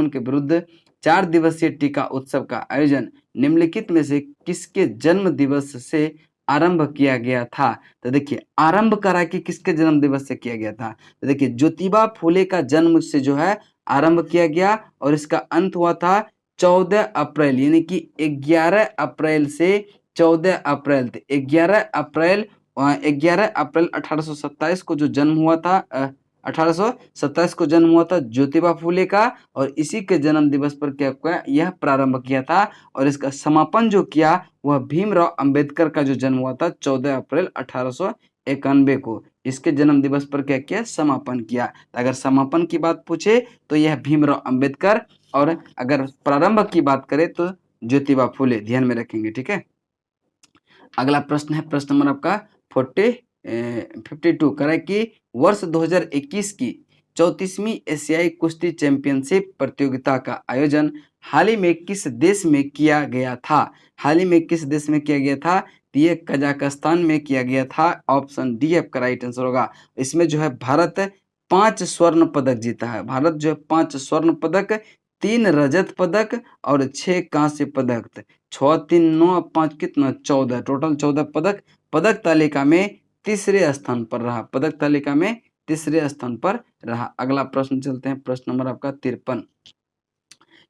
के विरुद्ध 4 दिवसीय टीका उत्सव का आयोजन निम्नलिखित में से किसके जन्म दिवस से आरंभ किया गया था? तो देखिए आरंभ करा कि किसके जन्म दिवस से किया गया था? तो देखिए ज्योतिबा फूले का जन्म से जो है आरंभ किया गया, और इसका अंत हुआ था 14 अप्रैल, यानी कि 11 अप्रैल से 14 अप्रैल। 11 अप्रैल 1827 को जो जन्म हुआ था, 1827 को जन्म हुआ था ज्योतिबा फूले का, और इसी के जन्म दिवस पर क्या किया? यह प्रारंभ किया था, और इसका समापन जो किया वह भीमराव अंबेडकर का जो जन्म हुआ था 14 अप्रैल 1891 को। इसके जन्म दिवस पर क्या किया? समापन किया। अगर समापन की बात पूछे तो यह भीमराव अंबेडकर, और अगर प्रारंभ की बात करें तो ज्योतिबा फूले, ध्यान में रखेंगे, ठीक है। अगला प्रश्न है प्रश्न नंबर आपका 52। करें कि वर्ष 2021 की 34वीं एशियाई कुश्ती चैंपियनशिप प्रतियोगिता का आयोजन हाल ही में किस देश में किया गया था? हाल ही में किस देश में किया गया था? ये कजाकिस्तान में किया गया था, ऑप्शन डी आपका राइट आंसर होगा। इसमें जो है भारत 5 स्वर्ण पदक जीता है। भारत जो है 5 स्वर्ण पदक, 3 रजत पदक और 6 कांस्य पदक। 6, 3, 9, 5 कितना? 14, टोटल 14 पदक। पदक तालिका में तीसरे स्थान पर रहा। पदक तालिका में तीसरे स्थान पर रहा। अगला प्रश्न चलते हैं प्रश्न नंबर आपका 53। कह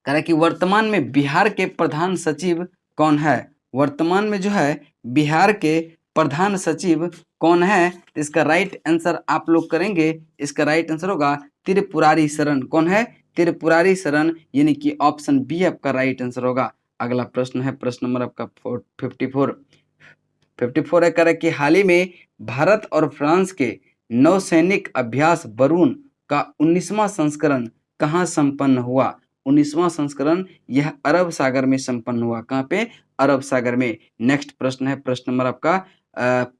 रहा है कि वर्तमान में बिहार के प्रधान सचिव कौन है? वर्तमान में जो है बिहार के प्रधान सचिव कौन है? तो इसका राइट आंसर आप लोग करेंगे। इसका राइट आंसर होगा त्रिपुरारी शरण। कौन है? त्रिपुरारी शरण, यानी कि ऑप्शन बी आपका राइट आंसर होगा। अगला प्रश्न है प्रश्न नंबर आपका 54 है। कह रहा है कि हाल ही में भारत और फ्रांस के नौसैनिक अभ्यास वरुण का 19वां संस्करण कहाँ संपन्न हुआ? 19वां संस्करण यह अरब सागर में संपन्न हुआ। कहाँ पे? अरब सागर में। नेक्स्ट प्रश्न है प्रश्न नंबर आपका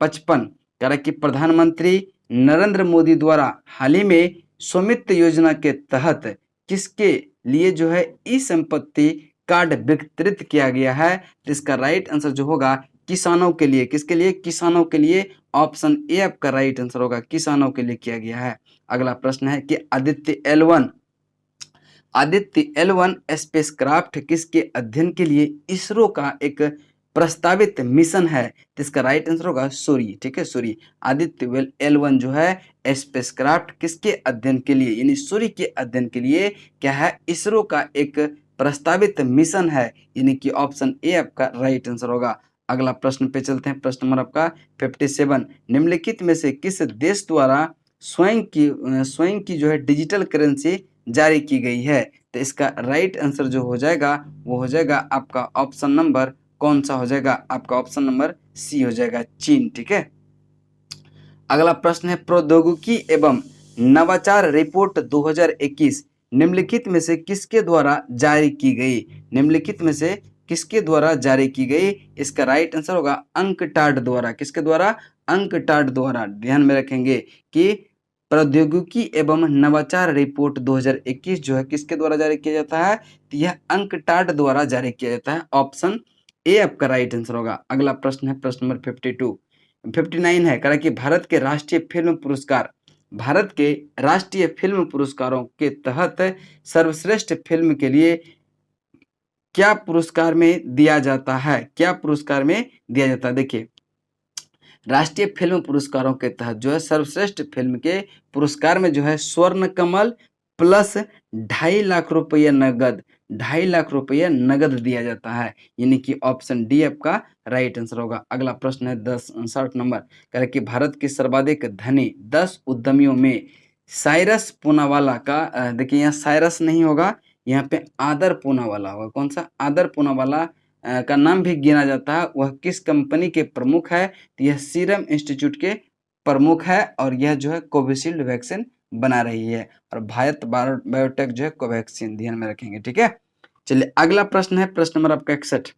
55, कह रहा है कि प्रधानमंत्री नरेंद्र मोदी द्वारा हाल ही में स्वामित्व योजना के तहत किसके लिए जो है ई संपत्ति कार्ड वितरित किया गया है? तो इसका राइट आंसर जो होगा किसानों के लिए। किसके लिए? किसानों के लिए। ऑप्शन ए आपका राइट आंसर होगा, किसानों के लिए किया गया है। अगला प्रश्न है कि आदित्य L1 स्पेसक्राफ्ट किसके अध्ययन के लिए इसरो का एक प्रस्तावित मिशन है? तो इसका राइट आंसर होगा सूर्य। ठीक है, सूर्य। आदित्य L1 जो है स्पेसक्राफ्ट किसके अध्ययन के लिए, यानी सूर्य के अध्ययन के लिए क्या है? इसरो का एक प्रस्तावित मिशन है, यानी कि ऑप्शन ए आपका राइट आंसर होगा। अगला प्रश्न पे चलते हैं, प्रश्न नंबर आपका 57, निम्नलिखित में से किस देश द्वारा स्वयं की जो है डिजिटल करेंसी जारी की गई है? तो इसका राइट आंसर जो हो जाएगा वो हो जाएगा आपका ऑप्शन नंबर कौन सा हो जाएगा? आपका ऑप्शन नंबर सी हो जाएगा, चीन। ठीक है। अगला प्रश्न है प्रौद्योगिकी एवं नवाचार रिपोर्ट 2021 निम्नलिखित में से किसके द्वारा जारी की गई? निम्नलिखित में से किसके द्वारा जारी की गई? इसका राइट आंसर होगा अंकटाड द्वारा। किसके द्वारा? अंकटाड द्वारा। ध्यान में रखेंगे कि प्रौद्योगिकी एवं नवाचार रिपोर्ट 2021 जो है किसके द्वारा जारी किया जाता है? तो यह अंकटाड द्वारा जारी किया जाता है। ऑप्शन ए आपका राइट आंसर होगा। अगला प्रश्न है प्रश्न नंबर 59 है, कह कि भारत के राष्ट्रीय फिल्म पुरस्कारों के तहत सर्वश्रेष्ठ फिल्म के लिए क्या पुरस्कार में दिया जाता है? क्या पुरस्कार में दिया जाता है? देखिए, राष्ट्रीय फिल्म पुरस्कारों के तहत जो है सर्वश्रेष्ठ फिल्म के पुरस्कार में जो है स्वर्ण कमल प्लस 2.5 लाख रुपया नगद, 2.5 लाख रुपया नगद दिया जाता है, यानी कि ऑप्शन डी आपका राइट आंसर होगा। अगला प्रश्न है 60 नंबर, कह रहा कि भारत के सर्वाधिक धनी 10 उद्यमियों में साइरस पूनावाला का, देखिए यहाँ साइरस नहीं होगा, यहाँ पे आदर पूनावाला होगा। कौन सा? आदर पूनावाला का नाम भी गिना जाता है। वह किस कंपनी के प्रमुख है? तो यह सीरम इंस्टीट्यूट के प्रमुख है और यह जो है कोविशील्ड वैक्सीन बना रही है और भारत बायोटेक जो है कोवैक्सीन। ध्यान में रखेंगे। ठीक है, चलिए अगला प्रश्न है प्रश्न नंबर आपका 61,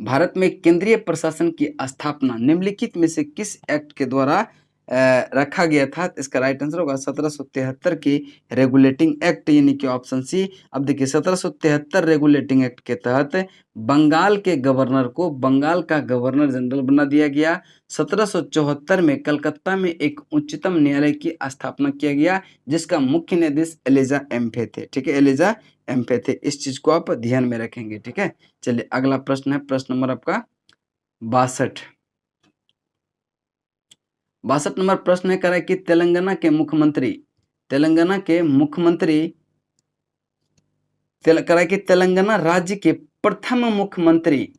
भारत में केंद्रीय प्रशासन की स्थापना निम्नलिखित में से किस एक्ट के द्वारा रखा गया था? इसका राइट आंसर होगा 1773 की रेगुलेटिंग एक्ट, यानी कि ऑप्शन सी। अब देखिए 1773 रेगुलेटिंग एक्ट के तहत बंगाल के गवर्नर को बंगाल का गवर्नर जनरल बना दिया गया। 1774 में कलकत्ता में एक उच्चतम न्यायालय की स्थापना किया गया जिसका मुख्य न्यायाधीश एलिजा एम्फे थे। ठीक है, एलिजा एम्फे थे। इस चीज को आप ध्यान में रखेंगे। ठीक है, चलिए अगला प्रश्न है प्रश्न नंबर आपका 62 नंबर प्रश्न है, कह रहा है कि तेलंगाना के मुख्यमंत्री कह रहा है कि तेलंगाना राज्य के प्रथम मुख्यमंत्री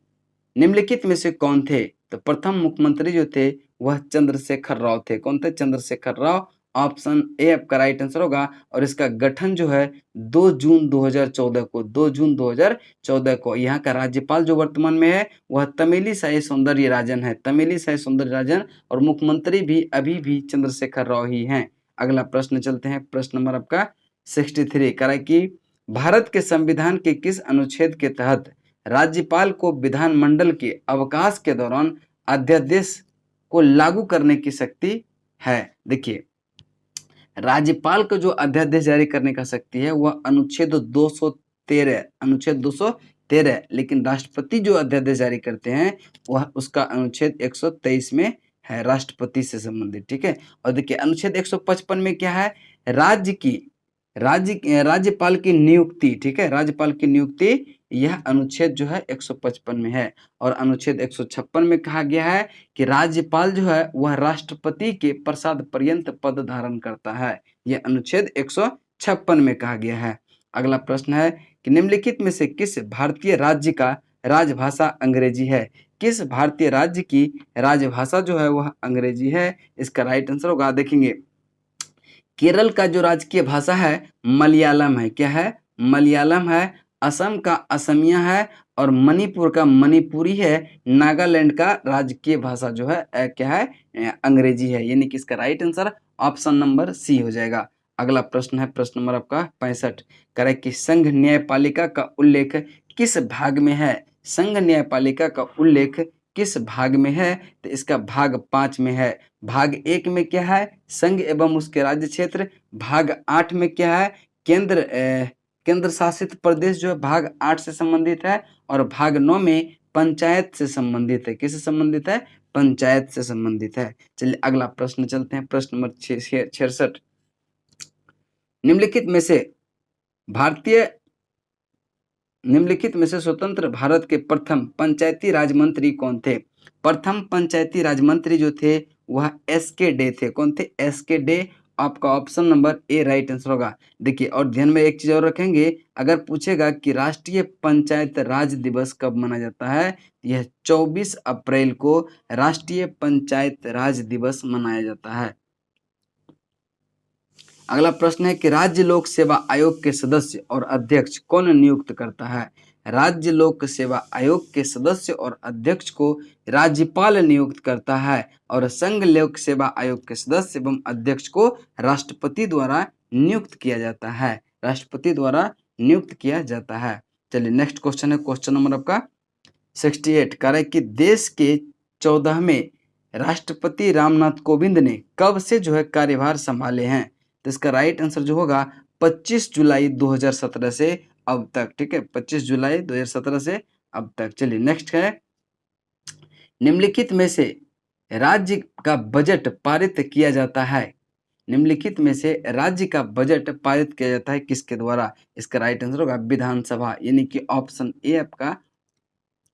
निम्नलिखित में से कौन थे? तो प्रथम मुख्यमंत्री जो थे वह चंद्रशेखर राव थे। कौन थे? चंद्रशेखर राव। ऑप्शन ए आपका राइट आंसर होगा और इसका गठन जो है 2 जून 2014 को 2 जून 2014 को। यहाँ का राज्यपाल जो वर्तमान में है वह तमिलिसाई सौंदरराजन है, तमिलिसाई सौंदरराजन, और मुख्यमंत्री भी अभी भी चंद्रशेखर राव ही हैं। अगला प्रश्न चलते हैं प्रश्न नंबर आपका 63, कह रहा है कि भारत के संविधान के किस अनुच्छेद के तहत राज्यपाल को विधानमंडल के अवकाश के दौरान अध्यादेश को लागू करने की शक्ति है? देखिए, राज्यपाल को जो अध्यादेश जारी करने का शक्ति है वह अनुच्छेद 213, लेकिन राष्ट्रपति जो अध्यादेश जारी करते हैं वह उसका अनुच्छेद 123 में है, राष्ट्रपति से संबंधित। ठीक है, और देखिए अनुच्छेद 155 में क्या है? राज्यपाल की नियुक्ति। ठीक है, राज्यपाल की नियुक्ति, यह अनुच्छेद जो है 155 में है। और अनुच्छेद 156 में कहा गया है कि राज्यपाल जो है वह राष्ट्रपति के प्रसाद पर्यंत पद धारण करता है, यह अनुच्छेद 156 में कहा गया है। अगला प्रश्न है कि निम्नलिखित में से किस भारतीय राज्य का राजभाषा अंग्रेजी है? किस भारतीय राज्य की राजभाषा जो है वह अंग्रेजी है? इसका राइट आंसर होगा, देखेंगे केरल का जो राजकीय भाषा है मलयालम है। क्या है? मलयालम है। असम का असमिया है और मणिपुर का मणिपुरी है। नागालैंड का राजकीय भाषा जो है क्या है? अंग्रेजी है, यानी कि इसका right answer option number C हो जाएगा। अगला प्रश्न है प्रश्न नंबर आपका 65। करे कि संघ न्यायपालिका का उल्लेख किस भाग में है? संघ न्यायपालिका का उल्लेख किस भाग में है? तो इसका भाग 5 में है। भाग 1 में क्या है? संघ एवं उसके राज्य क्षेत्र। भाग 8 में क्या है? केंद्र शासित प्रदेश जो है भाग 8 से संबंधित है। और भाग 9 में पंचायत से संबंधित है। किससे संबंधित है? पंचायत से संबंधित है। चलिए अगला प्रश्न चलते हैं, प्रश्न नंबर 66। निम्नलिखित में से स्वतंत्र भारत के प्रथम पंचायती राज मंत्री कौन थे? प्रथम पंचायती राज मंत्री जो थे वह एसके डे थे। कौन थे? एसके डे। आपका option number A right answer होगा। देखिए और ध्यान में एक चीज और रखेंगे, अगर पूछेगा कि राष्ट्रीय पंचायत राज दिवस कब मनाया जाता है, यह 24 अप्रैल को राष्ट्रीय पंचायत राज दिवस मनाया जाता है। अगला प्रश्न है कि राज्य लोक सेवा आयोग के सदस्य और अध्यक्ष कौन नियुक्त करता है? राज्य लोक सेवा आयोग के सदस्य और अध्यक्ष को राज्यपाल नियुक्त करता है और संघ लोक सेवा आयोग के सदस्य एवं अध्यक्ष को राष्ट्रपति द्वारा नियुक्त किया जाता है। राष्ट्रपति द्वारा नियुक्त किया जाता है। चलिए नेक्स्ट क्वेश्चन है, क्वेश्चन नंबर आपका 68। कह रहा है कि देश के 14वें राष्ट्रपति रामनाथ कोविंद ने कब से जो है कार्यभार संभाले हैं? तो इसका राइट आंसर जो होगा 25 जुलाई 2017 से अब तक। ठीक है, 25 जुलाई 2017 से अब तक। चलिए नेक्स्ट है, निम्नलिखित में से राज्य का बजट पारित किया जाता है? निम्नलिखित में से राज्य का बजट पारित किया जाता है किसके द्वारा? इसका राइट आंसर होगा विधानसभा, यानी कि ऑप्शन ए आपका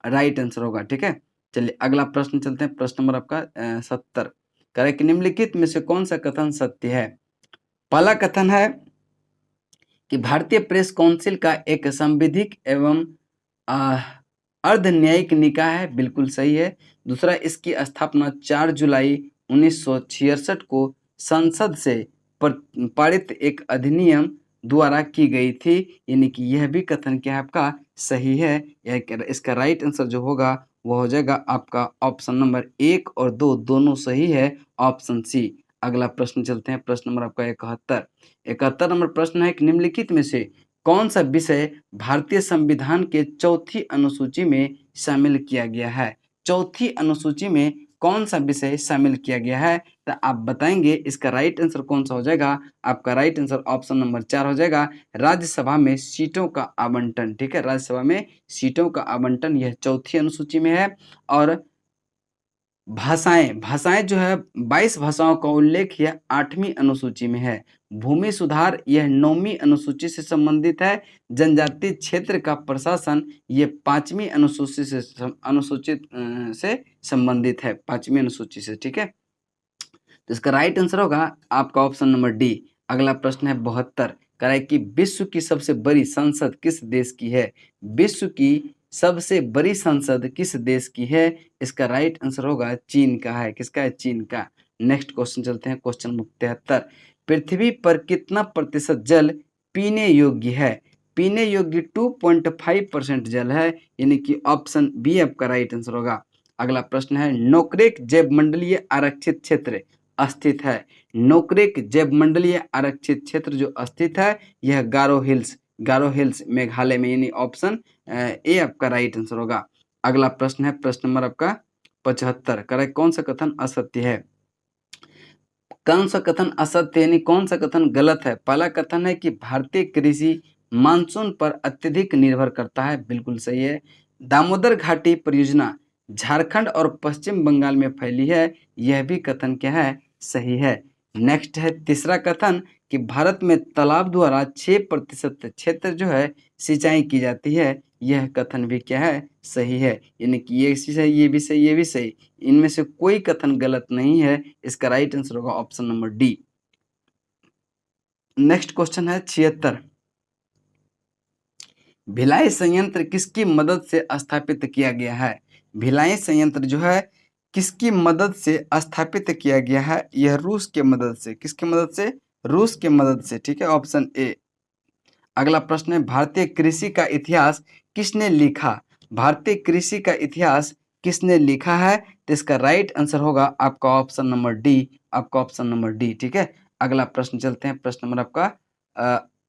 राइट आंसर होगा। ठीक है, चलिए अगला प्रश्न चलते हैं, प्रश्न नंबर आपका 70। कह रहे कि निम्नलिखित में से कौन सा कथन सत्य है? पहला कथन है कि भारतीय प्रेस काउंसिल का एक संविधिक एवं अर्ध न्यायिक निकाय है, बिल्कुल सही है। दूसरा, इसकी स्थापना 4 जुलाई 1966 को संसद से पारित एक अधिनियम द्वारा की गई थी, यानी कि यह भी कथन क्या है आपका सही है। इसका राइट आंसर जो होगा वो हो जाएगा आपका ऑप्शन नंबर 1 और 2 दोनों सही है, ऑप्शन सी। अगला प्रश्न चलते हैं, प्रश्न नंबर आपका 71 नंबर प्रश्न है कि निम्नलिखित में से कौन सा विषय भारतीय संविधान के चौथी अनुसूची में शामिल किया गया है? चौथी अनुसूची में कौन सा विषय शामिल किया गया है? तो आप बताएंगे इसका राइट आंसर कौन सा हो जाएगा। आपका राइट आंसर ऑप्शन नंबर 4 हो जाएगा, राज्यसभा में सीटों का आवंटन। ठीक है, राज्यसभा में सीटों का आवंटन यह चौथी अनुसूची में है। और भाषाएं जो है 22 भाषाओं का उल्लेख यह 8वीं अनुसूची में है। भूमि सुधार यह 9वीं अनुसूची से संबंधित है। जनजातीय क्षेत्र का प्रशासन ये 5वीं अनुसूची से संबंधित है, 5वीं अनुसूची से। ठीक है, तो इसका राइट आंसर होगा आपका ऑप्शन नंबर डी। अगला प्रश्न है 72। कह रहा है कि विश्व की सबसे बड़ी संसद किस देश की है? विश्व की सबसे बड़ी संसद किस देश की है? इसका राइट आंसर होगा चीन का है। किसका है? चीन का। नेक्स्ट क्वेश्चन चलते हैं, क्वेश्चन नंबर 73। पृथ्वी पर कितना प्रतिशत जल पीने योग्य है? पीने योग्य 2.5% जल है, यानी कि ऑप्शन बी आपका राइट आंसर होगा। अगला प्रश्न है, नोकरेक जैवमंडलीय आरक्षित क्षेत्र स्थित है। नोकरेक जैवमंडलीय आरक्षित क्षेत्र जो स्थित है यह गारो हिल्स मेघालय में, यानी ऑप्शन ए आपका राइट आंसर होगा। अगला प्रश्न है, प्रश्न नंबर आपका 75। करेक्ट, कौन सा कथन असत्य है? कौन सा कथन असत्य यानी कौन सा कथन गलत है? पहला कथन है कि भारतीय कृषि मानसून पर अत्यधिक निर्भर करता है, बिल्कुल सही है। दामोदर घाटी परियोजना झारखंड और पश्चिम बंगाल में फैली है, यह भी कथन क्या है? सही है। नेक्स्ट है तीसरा कथन कि भारत में तालाब द्वारा 6% क्षेत्र जो है सिंचाई की जाती है, यह कथन भी क्या है? सही है, यानी कि ये सही, ये भी सही, ये भी सही, इनमें से कोई कथन गलत नहीं है। इसका राइट आंसर होगा option number D. Next question है 76। भिलाई संयंत्र किसकी मदद से स्थापित किया गया है? भिलाई संयंत्र जो है किसकी मदद से स्थापित किया गया है? यह रूस के मदद से। किसकी मदद से? रूस के मदद से। ठीक है, ऑप्शन ए। अगला प्रश्न है, भारतीय कृषि का इतिहास किसने लिखा? भारतीय कृषि का इतिहास किसने लिखा है? तो इसका राइट आंसर होगा आपका ऑप्शन नंबर डी। आपका ऑप्शन नंबर डी। ठीक है, अगला प्रश्न चलते हैं, प्रश्न नंबर आपका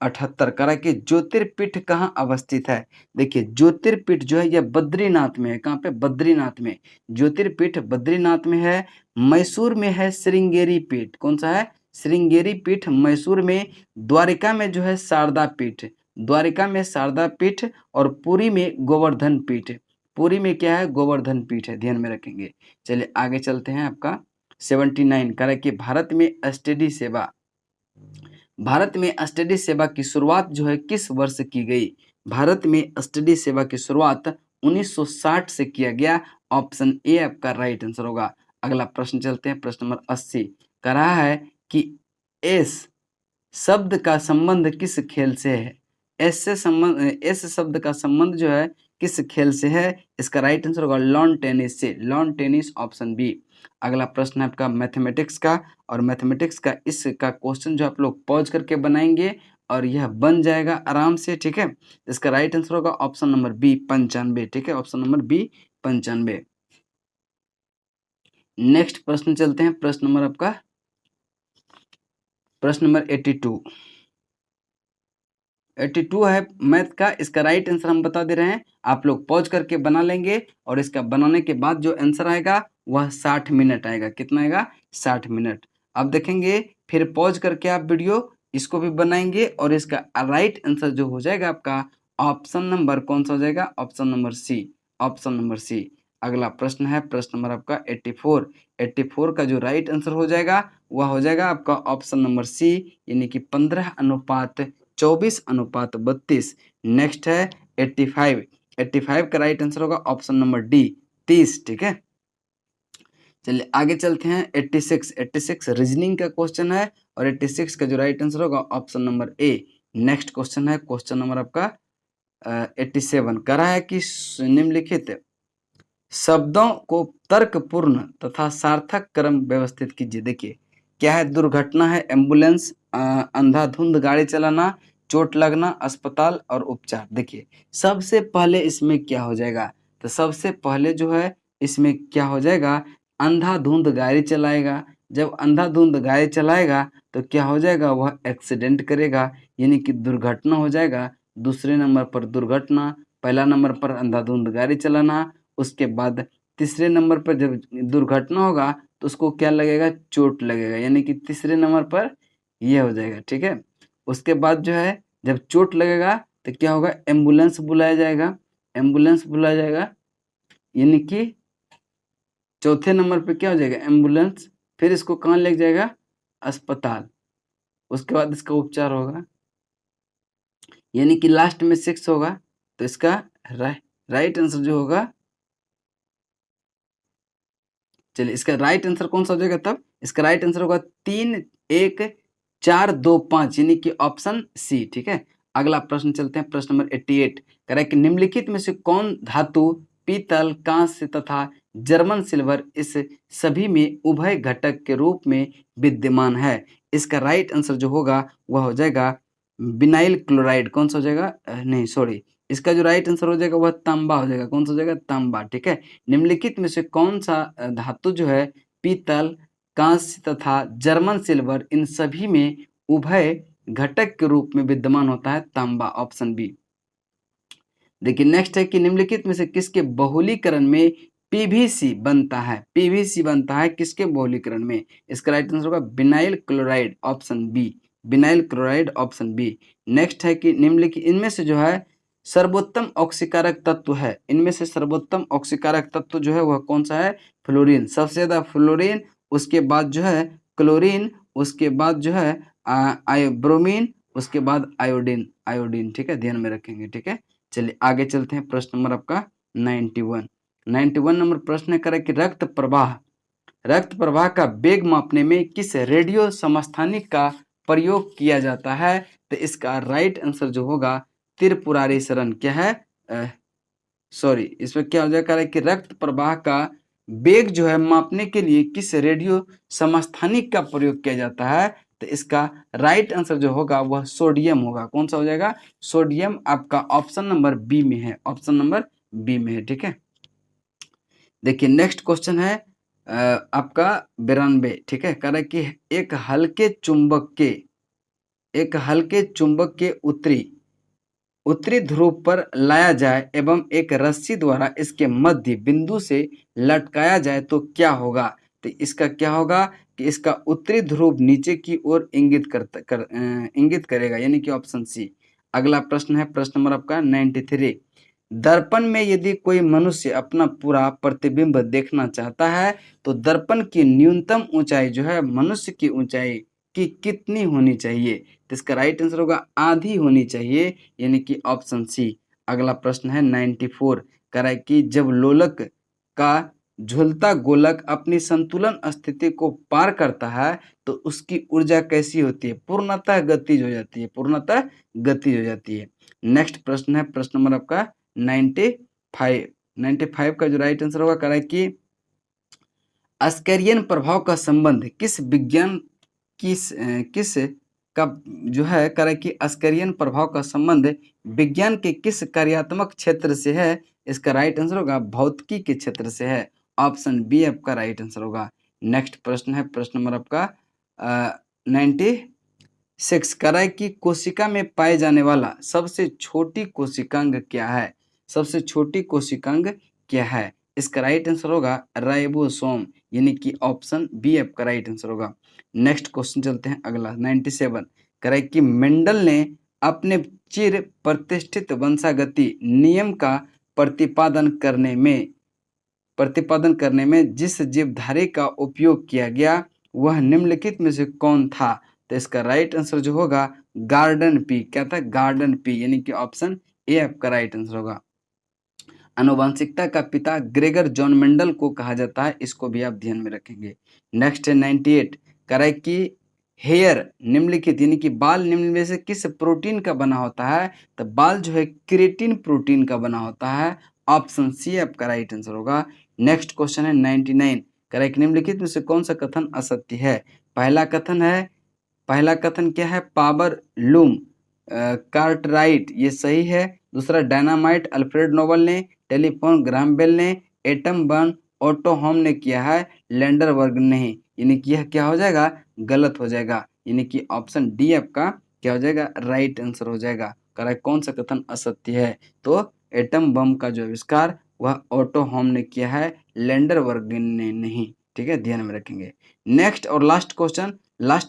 78 करा कि ज्योतिर्पीठ कहाँ अवस्थित है। देखिए ज्योतिर्पीठ जो है यह बद्रीनाथ में है। कहाँ पे? बद्रीनाथ में। ज्योतिर्पीठ बद्रीनाथ में है। मैसूर में है श्रृंगेरी पीठ। कौन सा है? श्रृंगेरी पीठ मैसूर में। द्वारिका में जो है शारदा पीठ, द्वारिका में शारदा पीठ, और पुरी में गोवर्धन पीठ। पुरी में क्या है? गोवर्धन पीठ है, ध्यान में रखेंगे। चलिए आगे चलते हैं। आपका 79 कह रहा है कि भारत में एसटीडी सेवा, भारत में एसटीडी सेवा की शुरुआत जो है किस वर्ष की गई। भारत में एसटीडी सेवा की शुरुआत 1960 से किया गया। ऑप्शन ए आपका राइट आंसर होगा। अगला प्रश्न चलते हैं, प्रश्न नंबर 80 कह रहा है कि एस शब्द का संबंध किस खेल से है। एस से संबंध, एस शब्द का संबंध जो है किस खेल से है। इसका राइट आंसर होगा लॉन टेनिस से, लॉन टेनिस, ऑप्शन बी। अगला प्रश्न है आपका मैथमेटिक्स का, और मैथमेटिक्स का इसका क्वेश्चन जो आप लोग पॉज करके बनाएंगे और यह बन जाएगा आराम से, ठीक है। इसका राइट आंसर होगा ऑप्शन नंबर बी 95, ठीक है, ऑप्शन नंबर बी 95। नेक्स्ट प्रश्न चलते हैं, प्रश्न नंबर आपका प्रश्न नंबर 82 है मैथ का। इसका राइट आंसर हम बता दे रहे हैं, आप लोग पॉज करके बना लेंगे और इसका बनाने के बाद जो आंसर आएगा वह 60 मिनट आएगा। कितना आएगा? 60 मिनट। अब देखेंगे, फिर पॉज करके आप वीडियो इसको भी बनाएंगे और इसका राइट आंसर जो हो जाएगा आपका ऑप्शन नंबर कौन सा हो जाएगा? Option number C, option number C. अगला प्रश्न है प्रश्न नंबर आपका 84 का जो राइट आंसर हो जाएगा वह हो जाएगा आपका ऑप्शन नंबर सी, यानी कि 15:24:32। नेक्स्ट है 85 का राइट आंसर होगा ऑप्शन नंबर डी 30, ठीक है। चलिए आगे चलते हैं। 86 रीजनिंग का क्वेश्चन है और 86 का जो राइट आंसर होगा ऑप्शन नंबर ए। नेक्स्ट क्वेश्चन है क्वेश्चन नंबर आपका 87 कह रहा है कि निम्नलिखित शब्दों को तर्कपूर्ण तथा सार्थक क्रम व्यवस्थित कीजिए। देखिए क्या है? दुर्घटना है, एम्बुलेंस, अंधाधुंध गाड़ी चलाना, चोट लगना, अस्पताल और उपचार। देखिए सबसे पहले इसमें क्या हो जाएगा? तो सबसे पहले जो है इसमें क्या हो जाएगा? अंधाधुंध गाड़ी चलाएगा। जब अंधाधुंध गाड़ी चलाएगा तो क्या हो जाएगा? वह एक्सीडेंट करेगा, यानी कि दुर्घटना हो जाएगा। दूसरे नंबर पर दुर्घटना, पहला नंबर पर अंधाधुंध गाड़ी चलाना, उसके बाद तीसरे नंबर पर जब दुर्घटना होगा तो उसको क्या लगेगा? चोट लगेगा, यानी कि तीसरे नंबर पर ये हो जाएगा, ठीक है। उसके बाद जो है जब चोट लगेगा तो क्या होगा? एम्बुलेंस बुलाया जाएगा, एम्बुलेंस बुलाया जाएगा, यानी कि चौथे नंबर पे क्या हो जाएगा? एम्बुलेंस। फिर इसको कहाँ ले जाएगा? अस्पताल। उसके बाद इसका उपचार होगा, यानी कि लास्ट में 6 होगा। तो इसका राइट आंसर जो होगा, चलिए इसका राइट आंसर कौन सा हो जाएगा तब? इसका राइट आंसर होगा 3, 1, 4, 2, 5, यानी कि ऑप्शन सी, ठीक है। अगला प्रश्न चलते हैं, प्रश्न नंबर 88 कह रहा है कि निम्नलिखित में से कौन धातु पीतल, कांस्य तथा जर्मन सिल्वर इस सभी में उभय घटक के रूप में विद्यमान है। इसका राइट आंसर जो होगा वह हो जाएगा विनाइल क्लोराइड। कौन सा हो जाएगा? नहीं सॉरी, इसका जो राइट आंसर हो जाएगा वह तांबा हो जाएगा। कौन सा हो जाएगा? तांबा, ठीक है। निम्नलिखित में से कौन सा धातु जो है पीतल, कांस्य तथा जर्मन सिल्वर इन सभी में उभय घटक के रूप में विद्यमान होता है? तांबा, ऑप्शन बी। देखिए नेक्स्ट है कि निम्नलिखित में से किसके बहुलीकरण में पीवीसी बनता है? पीवीसी बनता है किसके बहुलीकरण में? इसका राइट आंसर होगा vinyl chloride, option B, vinyl chloride, option B. Next है कि निम्नलिखित इनमें से जो है सर्वोत्तम ऑक्सीकारक तत्व है, इनमें से सर्वोत्तम ऑक्सीकारक तत्व जो है वह कौन सा है? फ्लोरीन। सबसे ज्यादा फ्लोरीन, उसके बाद जो है क्लोरीन, उसके बाद जो है ब्रोमीन, उसके बाद आयोडीन, आयोडीन, ठीक है, ध्यान में रखेंगे, ठीक है। चलिए आगे चलते हैं, प्रश्न नंबर आपका 91 नंबर प्रश्न करें कि रक्त प्रवाह का वेग मापने में किस रेडियो समस्थानिक का प्रयोग किया जाता है? तो इसका राइट आंसर जो होगा त्रिपुरारी शरण। क्या है? सॉरी, इसमें क्या हो जाएगा कि रक्त प्रवाह का वेग जो है मापने के लिए किस रेडियो समस्थानिक का प्रयोग किया जाता है? तो इसका राइट आंसर जो होगा वह सोडियम होगा। कौन सा हो जाएगा? सोडियम, आपका ऑप्शन नंबर बी में है, ऑप्शन नंबर बी में है, ठीक है। देखिए नेक्स्ट क्वेश्चन है आपका 92, ठीक है। कह रहा है कि एक हल्के चुंबक के उत्तरी ध्रुव पर लाया जाए एवं एक रस्सी द्वारा इसके मध्य बिंदु से लटकाया जाए तो क्या होगा? तो इसका क्या होगा कि इसका उत्तरी ध्रुव नीचे की ओर इंगित करेगा, यानी कि ऑप्शन सी। अगला प्रश्न है प्रश्न नंबर आपका 93। दर्पण में यदि कोई मनुष्य अपना पूरा प्रतिबिंब देखना चाहता है तो दर्पण की न्यूनतम ऊंचाई जो है मनुष्य की ऊंचाई की कितनी होनी चाहिए? तो इसका राइट आंसर होगा आधी होनी चाहिए, यानी कि ऑप्शन सी। अगला प्रश्न है 94। कह रहा है कि जब लोलक का झूलता गोलक अपनी संतुलन स्थिति को पार करता है तो उसकी ऊर्जा कैसी होती है? पूर्णतः गतिज हो जाती है, पूर्णतः गतिज हो जाती है। नेक्स्ट प्रश्न है प्रश्न नंबर आपका 95 का जो राइट आंसर होगा, कह रहा है कि स्कैरियन प्रभाव का संबंध किस का जो है, कह रहा है कि स्कैरियन प्रभाव का संबंध विज्ञान के किस कार्यात्मक क्षेत्र से है? इसका राइट आंसर होगा भौतिकी के क्षेत्र से है, ऑप्शन बी आपका राइट आंसर होगा। नेक्स्ट प्रश्न है प्रश्न नंबर आपका 96। कह रहा है कि कोशिका में पाए जाने वाला सबसे छोटी कोशिकांग क्या है? सबसे छोटी कोशिकांग क्या है? इसका राइट आंसर होगा राइबोसोम, यानी कि ऑप्शन बी आपका राइट आंसर होगा। नेक्स्ट क्वेश्चन चलते हैं अगला 97। कह रहा है कि मेंडल ने अपने चिर प्रतिष्ठित वंशागति नियम का प्रतिपादन करने में जिस जीवधारी का उपयोग किया गया वह निम्नलिखित में से कौन था? तो इसका राइट आंसर जो होगा गार्डन पी। क्या था? गार्डन पी, यानी कि ऑप्शन ए आपका राइट आंसर होगा। आनुवंशिकता का पिता ग्रेगर जॉन मेंडल को कहा जाता है, इसको भी आप ध्यान में रखेंगे। नेक्स्ट है 98। कह रहा है कि हेयर निम्नलिखित यानी कि बाल निम्न में से किस प्रोटीन का बना होता है? तो बाल जो है क्रेटिन प्रोटीन का बना होता है, ऑप्शन सी आपका राइट आंसर होगा। नेक्स्ट क्वेश्चन है 99। कह रहा है कि निम्नलिखित में से कौन सा कथन असत्य है? पहला कथन क्या है? पावर लूम कार्टराइट, ये सही है। दूसरा डायनामाइट अल्फ्रेड नोबल ने, टेलीफोन ग्राहम बेल ने, एटम बम ऑटो होम ने किया है, लैंडरबर्ग नहीं, यानी कि यह क्या हो जाएगा? गलत हो जाएगा, यानी कि ऑप्शन डी आपका क्या हो जाएगा? राइट आंसर हो जाएगा। कह रहा है कौन सा कथन असत्य है? तो एटम बम का जो आविष्कार वह ऑटो होम ने किया है, लैंडरबर्ग ने नहीं, ठीक है, ध्यान में रखेंगे। नेक्स्ट और लास्ट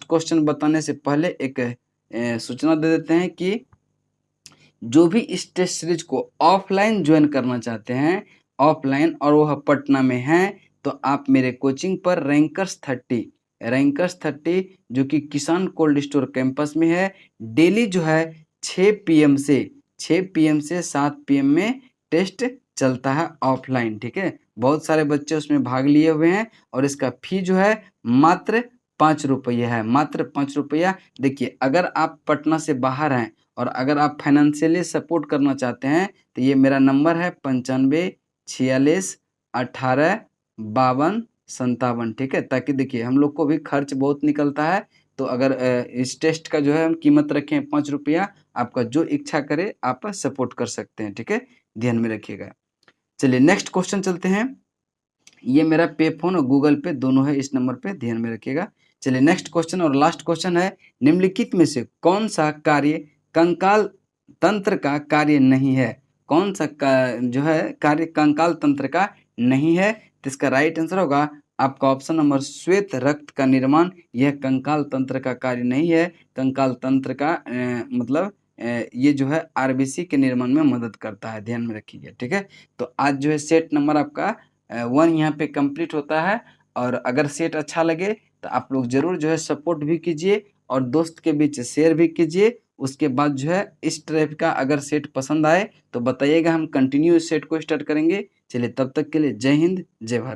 क्वेश्चन बताने से पहले एक सूचना दे देते हैं कि जो भी इस टेस्ट सीरीज को ऑफलाइन ज्वाइन करना चाहते हैं, ऑफलाइन, और वह पटना में हैं, तो आप मेरे कोचिंग पर रैंकर्स 30 जो कि किसान कोल्ड स्टोर कैंपस में है, डेली जो है 6 पीएम से 7 पीएम में टेस्ट चलता है ऑफलाइन, ठीक है। बहुत सारे बच्चे उसमें भाग लिए हुए हैं और इसका फी जो है मात्र 5 रुपया है, मात्र 5 रुपया। देखिए, अगर आप पटना से बाहर हैं और अगर आप फाइनेंशियली सपोर्ट करना चाहते हैं तो ये मेरा नंबर है 9546185257, ठीक है। ताकि देखिए हम लोग को भी खर्च बहुत निकलता है, तो अगर इस टेस्ट का जो है हम कीमत रखें 5 रुपया, आपका जो इच्छा करे आप सपोर्ट कर सकते हैं, ठीक है, ध्यान में रखिएगा। चलिए नेक्स्ट क्वेश्चन चलते हैं। ये मेरा पे फोन और गूगल पे दोनों है, इस नंबर पे ध्यान में रखिएगा। चलिए नेक्स्ट क्वेश्चन और लास्ट क्वेश्चन है, निम्नलिखित में से कौन सा कार्य कंकाल तंत्र का कार्य नहीं है? कौन सा जो है कार्य कंकाल तंत्र का नहीं है? तो इसका राइट आंसर होगा आपका ऑप्शन नंबर श्वेत रक्त का निर्माण। यह कंकाल तंत्र का कार्य नहीं है। कंकाल तंत्र का मतलब ये जो है आरबीसी के निर्माण में मदद करता है, ध्यान में रखिएगा, ठीक है। तो आज जो है सेट नंबर आपका 1 यहाँ पे कंप्लीट होता है। और अगर सेट अच्छा लगे तो आप लोग जरूर जो है सपोर्ट भी कीजिए और दोस्त के बीच शेयर भी कीजिए। उसके बाद जो है इस टाइप का अगर सेट पसंद आए तो बताइएगा, हम कंटिन्यू इस सेट को स्टार्ट करेंगे। चलिए तब तक के लिए जय हिंद, जय भारत।